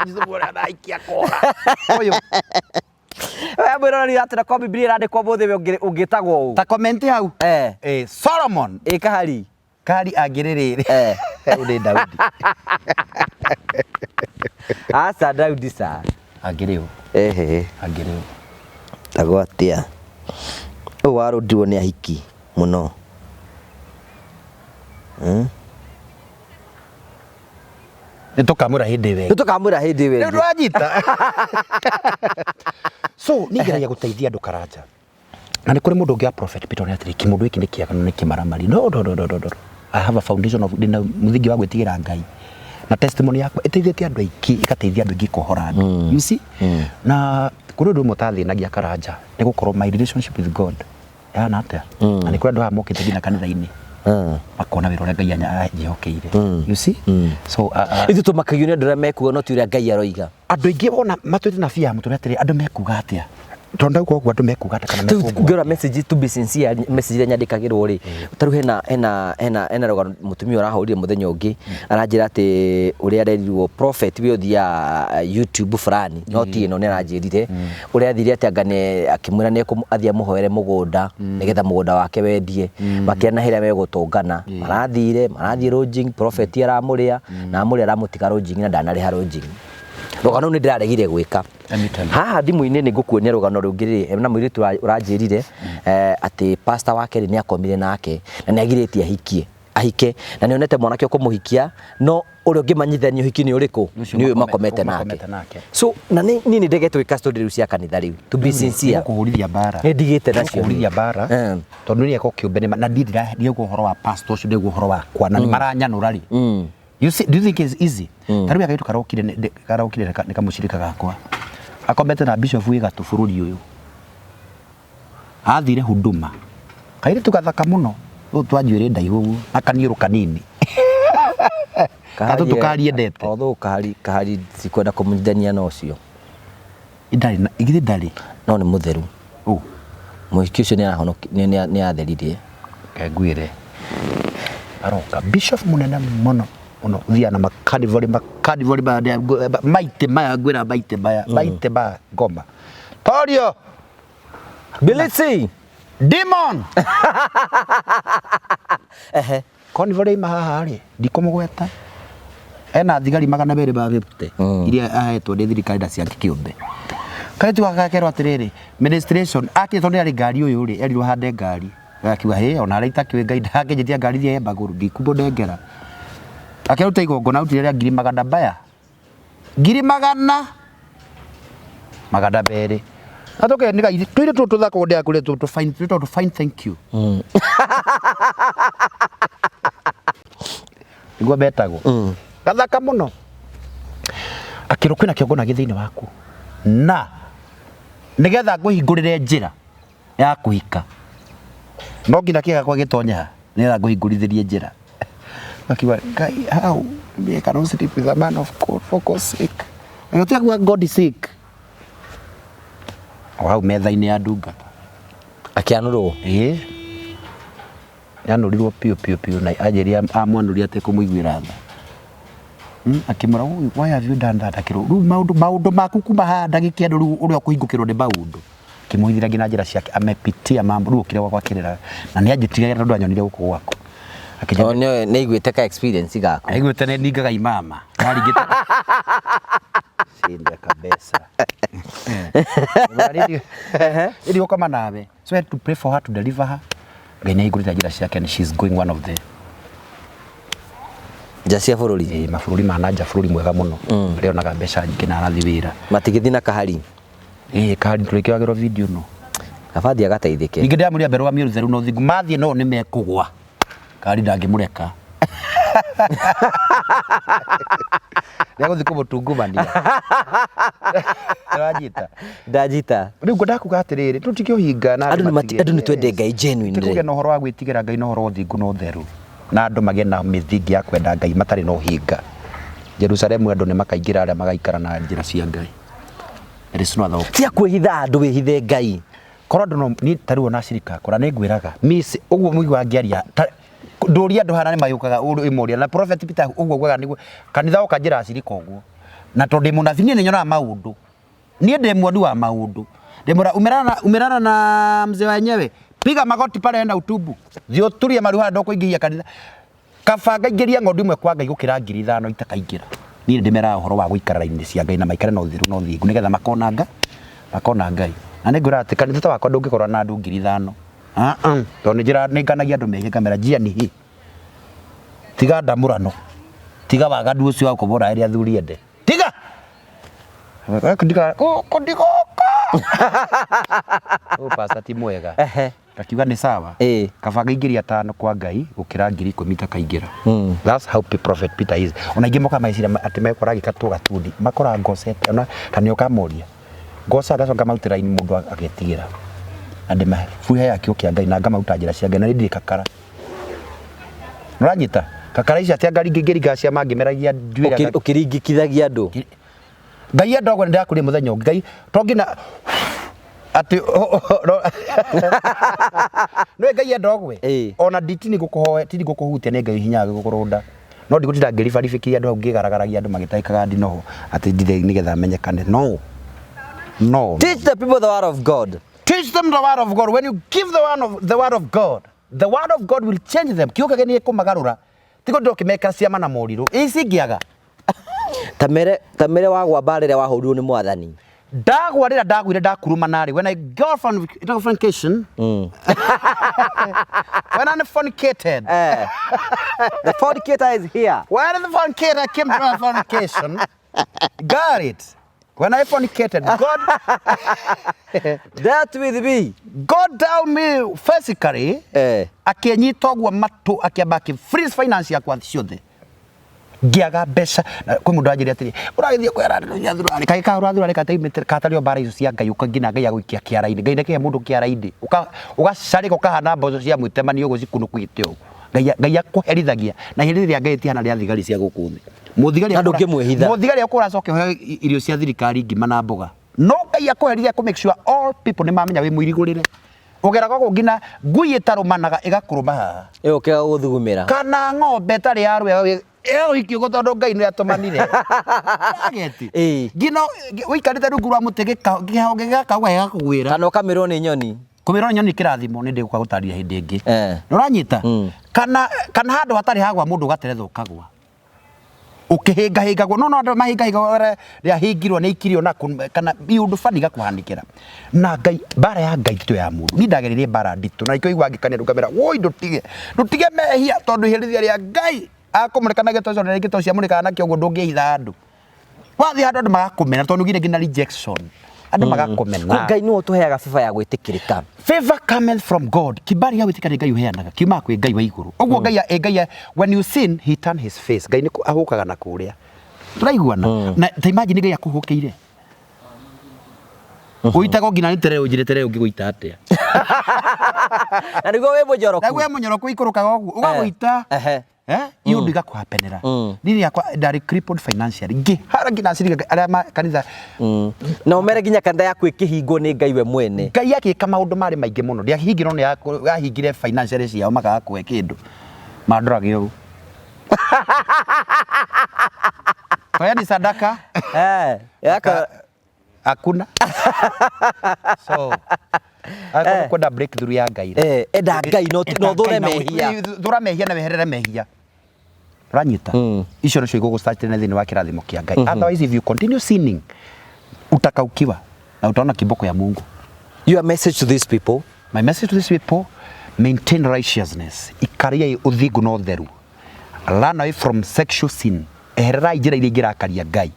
Speaker 1: nizubura na ikia kora oyo
Speaker 2: wewe mwirora ni atira kwa Biblia irandikwo muthi we ungitagwo u
Speaker 1: ta comment hau Solomon
Speaker 2: kahari
Speaker 1: agirire uri Daudi
Speaker 2: asa Daudi sa
Speaker 1: agiriu agiriu
Speaker 2: tagwatia warudirwo ni ahiki muno
Speaker 1: nitukamura hindi we ndu anyita so nigeragia guteithia andu karanja na ni kuri mundu ungi a prophet Peter ni atiri kimundu iki ni kiaga ni kimaramari no I have a foundation of dina muthingi wa gwitigira Ngai na testimony yakwa iteithĩtie andũ aingĩ ikateithia andũ aingĩ kuhora you see na kuri ũndũ mũtathĩnagia karanja nĩ gũkorwo my relationship with God yana atĩa na nĩ kũrĩ andũ mokĩte nginya kanitha-inĩ makona wĩra ũrĩa Ngai anjehokeire you see so
Speaker 2: ithu tũmakagio nĩ andũ arĩa mekuga no ti ũrĩa Ngai aroiga
Speaker 1: andũ aingĩ bona matuĩte na bia mũtũrĩa atĩrĩ andũ mekuga atĩa tonda kwa andũ mekuga atĩa kana mekuga
Speaker 2: ngora message to be sincere message ĩrĩa nyandĩkagĩrwo rĩ taru hena rogano mutumia ũrahũrire mũthenya ũngĩ aranjĩra atĩ ũrĩa arerirwo prophet we othia YouTube fulani no ti ĩno nĩ aranjĩrire ũrĩa athire atĩ anga akĩmwĩra nĩ athia mũhoere mũgũnda nĩgetha mũgũnda wake wendie makĩana hĩrĩa megũtũngana marathiĩ lodging prophet aramũrĩa na amũrĩa aramũtiga lodging na ndanarĩha lodging rogano nĩ ndĩraregire gwĩka haha thimũ-inĩ nĩ ngũkuonia rogano rũngĩ rĩ na mũirĩtu ũranjĩrire atĩ pastor wake nĩ akomire nake na nĩ agirĩtie ahike na nĩ onete mwanake ũkũmũhikia no ũrĩa ũngĩmanyithania ũhiki nĩ ũrĩkũ nĩ ũyũ makomete nake so na nĩ ndegete gwĩka story rĩu cia kanitha rĩu to be sincere
Speaker 1: kũhũrithia mbara
Speaker 2: nĩ ndigĩte nacio
Speaker 1: kũhũrithia mbara tondũ nĩ ekwo kĩũmbe na ndirĩ ũhoro wa pastor ũcio nĩguo ũhoro wakwa na nĩ maranyanũra rĩ you see do you think it's easy tarĩu akaitu karaokire nikamushirika gakwa akomete na bishop wigatu bururi uyu athire huduma kaire tugathaka muno twanjuire ndaihu akaniuru kanini katu tukarie ndete
Speaker 2: although kahari sikwenda kumunyithania na ucio
Speaker 1: igire ndari
Speaker 2: no ni mutheru muhiki ucio ni arahonokia ni atheririe
Speaker 1: kangwire aroka bishop munene muno thia na makadivori maite maya gwira maite ba ngoma Torio
Speaker 2: Bilisi
Speaker 1: demon Convoy mahaha ri ndikumugweta ena thigari 250 iria ahetwo ni thirikari na ciake kiumbe kai tu agakerwo atiriri administration akitwo ni ari ngari uyu ri erirwo hande ngari akiwa he ona araita kiwe ngai ndakenyetia ngari thie baguru ngikubo ndengera akiruta igongona uti ria 200 baya 200 bere atoke ni gai twire tuthaka onde akure to fine thank you Igwa betago gathaka muno akiro kwina kiongona githiini waku na nigetha nguhingurire njira ya kuhika no ngina kiega kwa gitonya nigetha nguhingurithirie njira akiwa kai how me cannot sleep with a man of God for God's sake ngotia God is sick wow metha-ini ya ndunga
Speaker 2: akianurwo
Speaker 1: yanurirwo pio na ajeria amwanuria ate kumuiguira tha akimura why have you done that akiro ru maundu maku kuma ha ndagiki andu ru uria kuhingukirwo ni maundu kimuithira ngina njira ciake amepitia mambo ru kire gwakwa kirira na ni anjitigagira tondu anyonire guku gwako
Speaker 2: akijone ne igwite ka experience gako
Speaker 1: aigwite ne ningaga imama naringite sinda kabisa ili ukoma nawe so I had to pray for her to deliver her Ganya igurita njira ciake and she's going one of the
Speaker 2: Jasia bururi
Speaker 1: mabũrũri ma nanja bũrũri mwega muno rĩonaga mbeca nyingĩ na arathi wĩra
Speaker 2: matigithi na kahari
Speaker 1: kahari tũrĩkĩagĩrwo video no
Speaker 2: abathi agateithĩke
Speaker 1: ningĩ ndĩamũria mbere wa mĩũru theru no thingu mathiĩ no nĩ mekũgwa kahari ndangĩmũreka Nĩagũthiĩ kũmũtungumania
Speaker 2: ndajita
Speaker 1: rĩu ndakuga atĩrĩrĩ tũtikĩũhinga na
Speaker 2: andũ nĩ twende Ngai genuine
Speaker 1: tũkũgĩa na ũhoro wa gwĩtigĩra Ngai na ũhoro wa ũthingu na ũtheru na andũ magĩe na mĩthingi ya kwenda Ngai matarĩ na ũhinga Jerusalemu andũ nĩ makaingĩra arĩa magaikara na njĩra cia Ngai
Speaker 2: cia kwĩhitha andũ wĩhithe Ngai
Speaker 1: korwo andũ nĩ tarĩu na cirika kora nĩ ngwĩraga miss ũguo mũigua ngĩaria ndoria andũ hana nĩ mayũkaga ũmoria na prophet Peter ũguo gwaga nĩguo kanitha oka njĩra acirika ũguo na tondũ mũnabii nĩ nyonaga maũndũ niĩ ndĩ mwoni wa maũndũ umerana na mzee wenyewe piga magoti pale na utubu thio turia maruha ndoko ingĩia kanitha kabanga ingĩria ng'ondu imwe kwa Ngai gũkĩra 5,000 itakaingĩra niĩ ndĩmera ũhoro wa gũikara raini cia Ngai na maikare na ũthiru na ũthingu nĩgetha makona Ngai na nĩ ngwĩra atĩ kanitha wakwa ndũngĩkorwo na andũ 5,000 tondũ nĩ njĩra nĩ nganagia andũ mehia kamera njia nĩ tiga ndamũrano tiga waganu ũcio wa kũbora ĩrĩa athuri ende tiga kundigoka pastor ti mwega akiuga nĩ sawa kabanga ingĩria 5 kwa Ngai gũkĩra 10,000 itakaingĩra that's how prophet Peter is ona ingĩ moka maicira atĩ mekora gĩkatũ gatundi makora ngocete ona kanio kamoria ngoca ndacoka mautĩra ini mũndũ agetigĩra ande mafuhe yake ũkĩa Ngai na ngamauta njĩra cia Ngai na ndĩ kakara nũranyita kakara ici atĩ ngari ngĩngĩringa cia mangĩmeragia nduĩra
Speaker 2: ũkĩringikithagia andũ
Speaker 1: Ngai ndogo ndakũrĩ mũthenya ũngĩ Ngai tongina ati no Ngai ndogwe ona ditini gũkũhoe tindi gũkũhutia nĩ Ngai hinya gũkũrũnda no ndigũtinda ngĩribaribikia andũ ngĩgaragaragia andũ magĩtaikaga ndinoho ati ndithe nĩgetha menyekane no
Speaker 2: teach the people the word of God
Speaker 1: teach them the word of God when you give the word of God will change them kiuka geni kumagarura tiko ndokimeka ciama na moriru ici ngiaga
Speaker 2: tamere wagwa barere wahurirwo nĩ mwathani
Speaker 1: ndagwarĩra ndagwire ndakuruma narĩ when I got fornication when I fornicated
Speaker 2: the fornicator is here
Speaker 1: when the fornicator came to fornication got it when I fornicated God
Speaker 2: dealt with me
Speaker 1: God down me physically akĩnyita ũguo matũ akĩamba freeze finance yakwa ciothe ngiaga mbeca kwĩ mũndũ anjĩrĩ atĩrĩ ũragĩthiĩ kwĩra thurani kaĩ kaũrathurani katario mbara icio cia Ngai ũkangina Ngai agũikia kĩara-inĩ Ngai nĩkĩhe mũndũ kĩara-inĩ ũgacarĩka ũkahana mboco cia mwĩtemani ũguo cikunũkĩte ũguo Ngai akũherithagia na hĩndĩ ĩrĩa Ngai tihana rĩa thigari cia gũkũ thĩ mũthigari ũkũracoke ũheo irio cia thirikari ngima na mboga no Ngai akũherithia kũ make sure all people nĩ mamenya wĩ mũirigũrĩre ugera kwa ngina ngui itarumanaga igakuruma haha
Speaker 2: Ukiga guthugumira
Speaker 1: kana ng'ombe tari yarwe ikio gotondo Ngai ni atumanire ageti ngina wikarite rungu rwa mutege gihonge gakagwa gakugwira
Speaker 2: kana ukamirwo ni nyoni
Speaker 1: kumirwo ni nyoni kirathimo ni ndiguka gutaria hindi ingi uranyita kana handu hatari hagwa mundu gateretho kagwa ukihingahingagwo no andu mahingahingagwo ria hingirwo ni ikirio na kana biundu fani gakuhanikira na Ngai bara ya Ngai tito ya mundu ni ndageririe bara nditu na ikigwa ngikania ndukamera woi ndutige mehia tondu hirithia ria Ngai akumurikana getoco na getoco cia murikana nakio ngo ndungihitha andu wathi handu andu magakumena tondu gire ngina rejection andu magakumena
Speaker 2: Ngai niwe tuheaga fifa ya gwitikirika
Speaker 1: favor cometh from God kibari ya witikana Ngai uheanaga kiuma kwi Ngai wa iguru ogwo Ngai when you sin he turn his face Ngai ni ahukaga na kuria turaiguana na ta imagine Ngai akuhukeire uitago ngina ni tere ujire ungiguita atia
Speaker 2: na nigo we mujoroku
Speaker 1: na we munyoroku ikurukaga ogwo ugaguita iyo ndiga kuhapenera nini yakwa ndari crippled financially ngihara ngina siriga aria kanitha
Speaker 2: na umere ginya kanda yaku ikihingo ni Ngai we mwene
Speaker 1: Ngai yake kama maundu mari maingi muno ndia hingiro ni yahingire financially ciao makaga kwe kindu mandorage ugu kwa ni sadaka
Speaker 2: yaka
Speaker 1: hakuna so ako kwenda breakthrough ya Ngai
Speaker 2: enda Ngai no thura mehia
Speaker 1: na weherere mehia ranyita icio nicio igugustartene thini wa kirathimo kia Ngai otherwise if you continue sinning utakaukiwa na utaona kiboko ya Mungu.
Speaker 2: Your message to these people?
Speaker 1: My message to these people, maintain righteousness ikaria uthingu no theru, run away from sexual sin, eherera njira iria ingirakaria Ngai,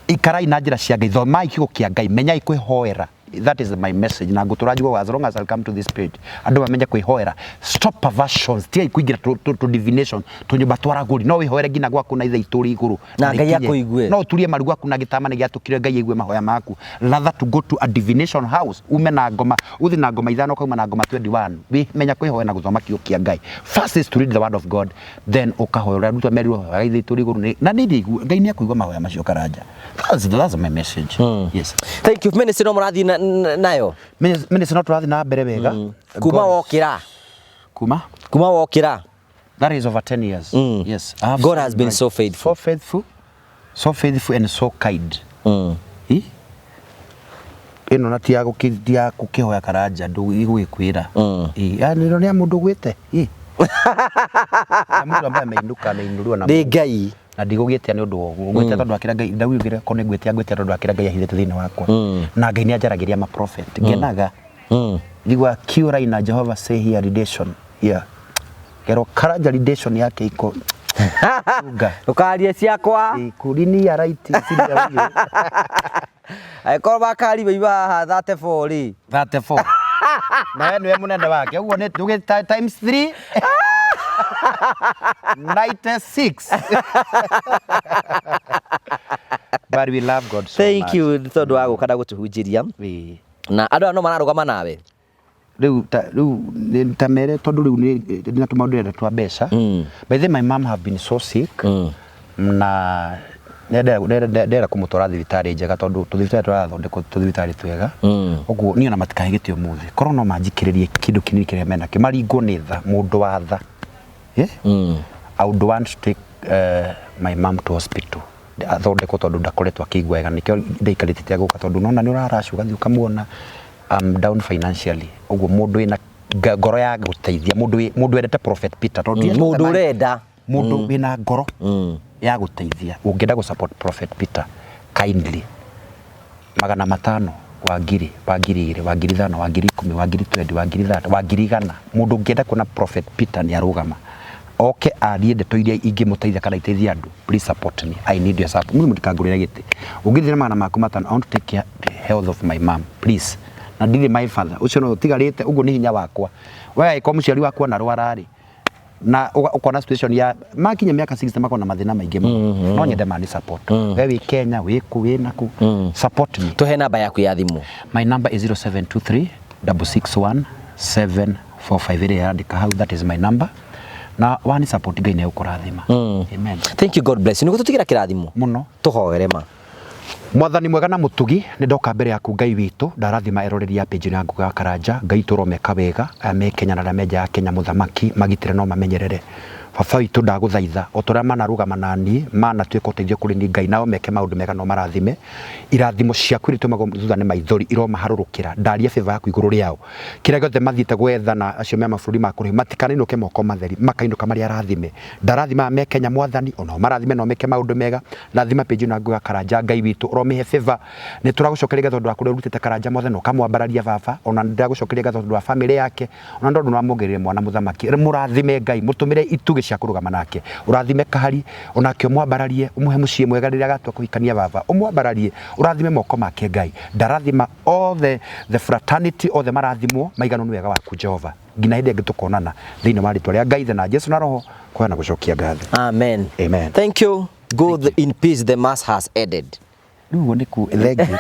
Speaker 1: ikarai na njira cia Ngai, thomai kiugo kia Ngai, menyai kwihoera. That is my message. Na ngutura jigo as long as I'll come to this page. Andu bamenye kwihoera. Stop perversions. Tia kuingira to divination. To nyumba twara guri. No wihoere ngina gwaku na itha ituri iguru.
Speaker 2: Na Ngai akuigue.
Speaker 1: No turie maru gwaku na gitama ne giatukire Ngai igue mahoya maku. Rather to go to a divination house. Ume na ngoma. Uthi na ngoma ithano kauma na ngoma 21. We menya kwihoera na guthoma kiugo kia Ngai. First is to read the word of God. Then ukahoera ruto meru itha ituri iguru. Na nindi Ngai ni akuigua mahoya macio karanja. That's my message. Yes.
Speaker 2: Thank you. Minister no murathi nayo.
Speaker 1: Minister no turathi na mbere wega.
Speaker 2: Kuma wokira.
Speaker 1: Kuma
Speaker 2: wokira.
Speaker 1: That is over 10 years. Yes.
Speaker 2: God has been so faithful.
Speaker 1: So faithful and so kind. Ino natia gukidia kukihoya karanja ndu igwikwira. Yani ro ni mundu gwite. Mundu ambaye ameinuka na inuliwa na
Speaker 2: Ngai.
Speaker 1: Na ndigugite ni undu wogu gwite tondu akira Ngai ndawigire ko ni gwite tondu akira Ngai ahithite thini wakwa na Ngai ni ajaragiria ma prophet ngenaga ndigwa kiura ina Jehova say here redemption kero karanja redemption yake iko
Speaker 2: ukaria ciakwa
Speaker 1: kurini ya right siria huyo
Speaker 2: aikoro bakari baiba 34
Speaker 1: na wewe niwe munenda wake uguo ni tuge times 3 96 but we love God so
Speaker 2: thank
Speaker 1: much.
Speaker 2: you tondu wa gukada gutuhunjiria na andu no mararugama nawe
Speaker 1: riu tamere tondu riu ni natuma ndire twa besha by the my mom have been so sick na ndera kumutwara thibitari njega tondu tuthibitari turathondekwo tuthibitari twega uguo niona matikahigitio muthi korwo no manjikiririe kindu kinini kiria mena kimaringo ni tha mundu wa tha I would want to take my mom to hospital athondekwo tondu ndakoretwo akigwa wega nikio ndaikarite guka tondu nona ni urarashuka thi ukamuona down financially uguo mundu ina ngoro ya guteithia mundu endete prophet Peter tondu
Speaker 2: mundu urenda
Speaker 1: mundu wina ngoro ya guteithia ungenda gu support prophet Peter kindly 500 wa ngiri wa ngiri 5 wa ngiri 10 wa ngiri 20 wa ngiri 30 wa ngiri 100 mundu ungenda kuona prophet Peter ni arugama oke arie ndeto iria ingimuteithia kana iteithia andu please support me I need your support mundu mutikangurira giti ungithira magana maku matano I want to take care the health of my mom please na ndiri my father ucio no tigarite uguo ni hinya wakwa wewe iko muciari wakwa na rwarari na ukona situation ya makinya miaka 60 makona mathina maingi no nyende mani support wewe Kenya wiku winaku support me
Speaker 2: tuhe namba yaku ya thimu
Speaker 1: my number is 0723 661 745 ire andika hau that is my number na wani support Ngai ne ukurathima amen
Speaker 2: thank you God bless you nigutugira kirathimo
Speaker 1: muno
Speaker 2: tuhoere ma
Speaker 1: Mwathani mwega na mutugi ni ndoka mbere yaku Ngai witu ndarathima eroreri ya page ya Ngugi wa Karanja Ngai turomeka wega me Kenya na meja ya Kenya muthamaki magitire no mamenyerere baba witu ndaguthaitha otoria manarugama nani mana tweka uteithio kuri ni Ngai nao meke maundu mega no marathime irathimo ciaku ritũmaga thutha nĩ maithori iromaharũrũkĩra ndaria favor yaku igũrũ rĩao kĩrĩa gĩothe mathiĩte gwethana acio me mabũrũri ma kũrĩ matikanainũke moko matheri makainũka marĩa arathime ndarathima me Kenya mwathani ona marathime no meke maũndũ mega rathima page na Ngugi wa Karanja Ngai witũ ũromehe favor nĩ tũragũcokeria gatho ndwaku rũrutĩte Karanja mwathani ũkamwambararia baba ona ndagũcokeria gatho ndwa family yake ona ndondu no muongerere mwana muthamaki mũrathime Ngai mũtũmĩre itugĩ cia kũrũgama nake ũrathime Kahari onake ũmwambararie ũmũhe mũciĩ mwega rĩrĩa gatua kũhikania baba ũmwambararie ũrathime moko make Ngai ndarathima all the fraternity all the marathimwo maigano nĩ wega waku Jehova ngina hĩndĩ ĩngĩ tũkonana thĩinĩ wa rĩtwa rĩa Ngai na Jesu na roho kwa na gũcokia ngatho
Speaker 2: Amen.
Speaker 1: Amen.
Speaker 2: Thank you. Go in peace, the mass has ended.
Speaker 1: Rĩu nĩ ku thank you.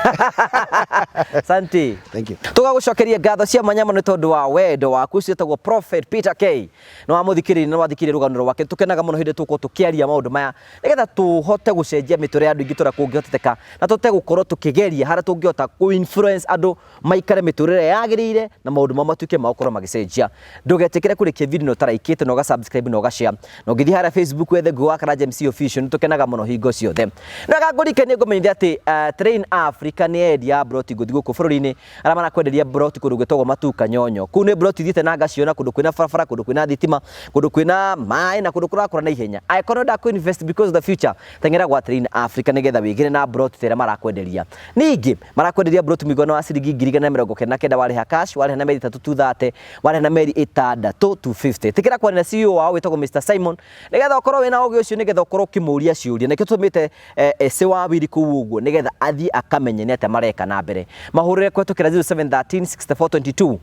Speaker 2: Santi.
Speaker 1: Thank you.
Speaker 2: Tugagucokeria ngatho cia manyama nĩ tondũ wa wendo waku ciĩtagwo Prophet Peter K. No wamuthikĩrĩria na wathikĩrĩria rũgano rwake tukenaga mũno hĩndĩ tũko tũkĩaria maũndũ maya nĩgetha tũhote gũcenjia mĩtũrĩre ya andũ ingĩ tũrĩa kũngĩhoteteka na tũte gũkorwo tũkĩgeria harĩa tũngĩhota ku-influence andũ maikare mĩtũrĩre yagĩrĩire na maũndũ mamwe matuĩke ma gũkorwo magĩcenjia. Ndũgetĩkĩre kũrĩkia video no taraikĩte na ũga-subscribe na ũga-share na ũgĩthiĩ harĩa Facebook wethe Ngugi wa Karanja MC Official nĩtũkenaga mũno hingo ciothe. Na ngũrikanie ngũmenyithia atĩ Train Africa nĩ endia broti ngũthi gũkũ bũrũri-inĩ arĩa marakwenderia broti kũndũ gwĩtagwo Matuka Nyonyo. Kũu nĩ broti thiĩte na ngaciona kũndũ kwĩna barabara, kũndũ kwĩna thitima, kũndũ kwĩna maĩ na kũndũ kũrakũra na ihenya. Angĩkorwo ndakũ invest because of the future teng'era gwa Train Africa nĩgetha wĩgĩre na broti tĩrĩa marakwenderia. Ningĩ marakwenderia broti mũigana wa ciringi 199 warĩha cash, warĩha na meri 3 warĩha na meri 6 250. Tikĩra kwa na CEO wao wĩtagwo Mr Simon nĩgetha ũkorwo wĩna ũgĩ ũcio nĩgetha ũkorwo ũkĩmũria ciũria. Nĩkĩo tũmĩte ese wa wiri kũu ũguo nĩgetha athiĩ akamenye nĩ atĩa mareka na mbere. Mahũrĩre kwetukĩra 0713 6422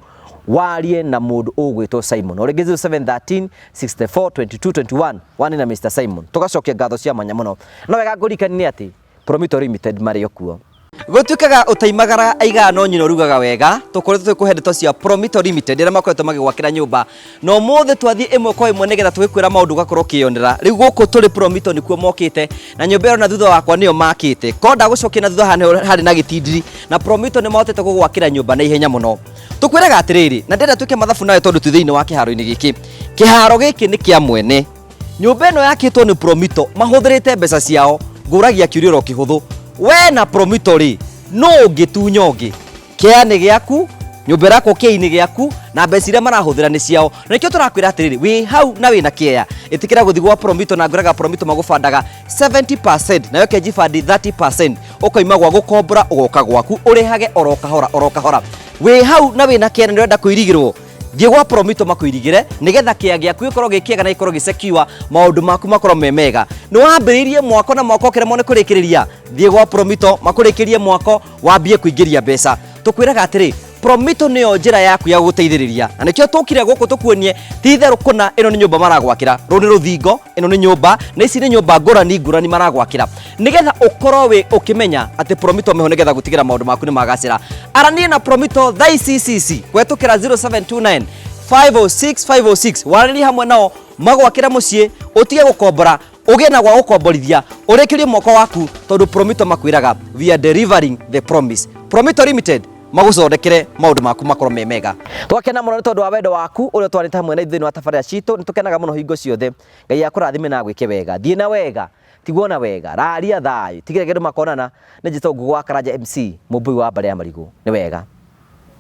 Speaker 2: warie na mũndũ ũgwĩtwo Simon. Orĩngĩ 0713 642221 wani na Mr Simon. Tugacokia ngatho cia manya mũno. No wega ngũrikania atĩ Prometo Limited marĩ okuo. Gũtuĩkaga ũtaimagara aiga no nyina rugaga wega tũkoretwo twĩkũhe ndeto cia Prometo Limited arĩa makoretwo magĩgwakĩra nyũmba no mũthĩ twathiĩ ĩmwe kwa ĩmwe nĩgetha tũgĩkwĩra maũndũ ũgakorwo ũkĩyonera rĩu gũkũ tũrĩ Prometo nĩkuo mokĩte na nyũmba ĩyo na thutha wakwa nĩyo makĩte ko ndagũcokia na thutha harĩ na gĩtindiri na Prometo nĩ mahotete gũgwakĩra nyũmba na ihenya mũno. Tũkwĩraga atĩrĩrĩ na ndĩrenda twĩke mathabu nawe tondũ twĩ thĩinĩ wa kĩharo-inĩ gĩkĩ. Kĩharo gĩkĩ nĩ kĩa mwene. Nyũmba ĩno yakĩtwo nĩ Prometo mahũthĩrĩte mbeca ciao ngũragia kĩũria ro kĩhũthũ. We na Prometo rĩ no ũngĩtunya ũngĩ kĩa nĩ gĩaku nyũmba yako kĩi-inĩ gĩaku na mbeca iria marahũthĩra nĩ ciao. Na nĩkĩo tũrakwĩra atĩrĩrĩ wĩ hau na wĩna kĩeya ĩtĩkĩra gũthiĩ gwa Prometo na ngũraga Prometo magũbandaga 70% nayo kenji bandi 30% ũkoima gwa gũkombora ũgoka gwaku ũrĩhage oro kahora. Wĩ hau na wĩna kĩeya nĩ ũrenda kũirigĩrwo thiĩ gwa Prometo makuirigĩre nĩgetha kĩeya gĩaku gĩkorwo gĩkĩega na gĩkorwo gĩcekua maũndũ maku makorwo me mega. Nĩ wambĩrĩirie mwako na mwako ũkĩremwo nĩ kũrĩkĩrĩria thiĩ gwa Prometo makũrĩkĩrie mwako wambie kũingĩria mbeca. Tũkwĩraga atĩrĩ Prometo nĩyo njĩra yaku ya gũteithĩrĩria na nĩkĩo tũkire gũkũ tũkuonie ti itherũ kũna ĩno nĩ nyũmba maragwakĩra rũu nĩ rũthingo ĩno nĩ nyũmba na ici nĩ nyũmba ngũrani maragwakĩra nĩgetha ũkorwo wĩ ũkĩmenya atĩ Prometo meho nĩgetha gũtigĩra maũndũ maku nĩ magacĩra. Arania na Prometo thaa ici kwetũkĩra 0729 506 warĩrie hamwe nao magwakĩra mũciĩ ũtige gũkombora ũgĩe na gwa gũkomborithia ũrĩkĩrie mwako waku tondũ Prometo makwĩraga we are delivering the promise. Prometo Limited magũcondekere maũndũ maku makorwo me mega. Twakena mũno nĩ tondũ wa wendo waku ũrĩa twarĩte hamwe na thĩinĩ wa tabarĩra citũ nĩtũkenaga mũno hingo ciothe. Ngai akũrathime na gwĩke wega thiĩ na wega tiguona wega raria thayũ tigĩre kĩndũ makonana nĩ njĩtwo Ngugi wa Karanja MC mũmbui wa mbarĩ ya marigũ nĩ wega.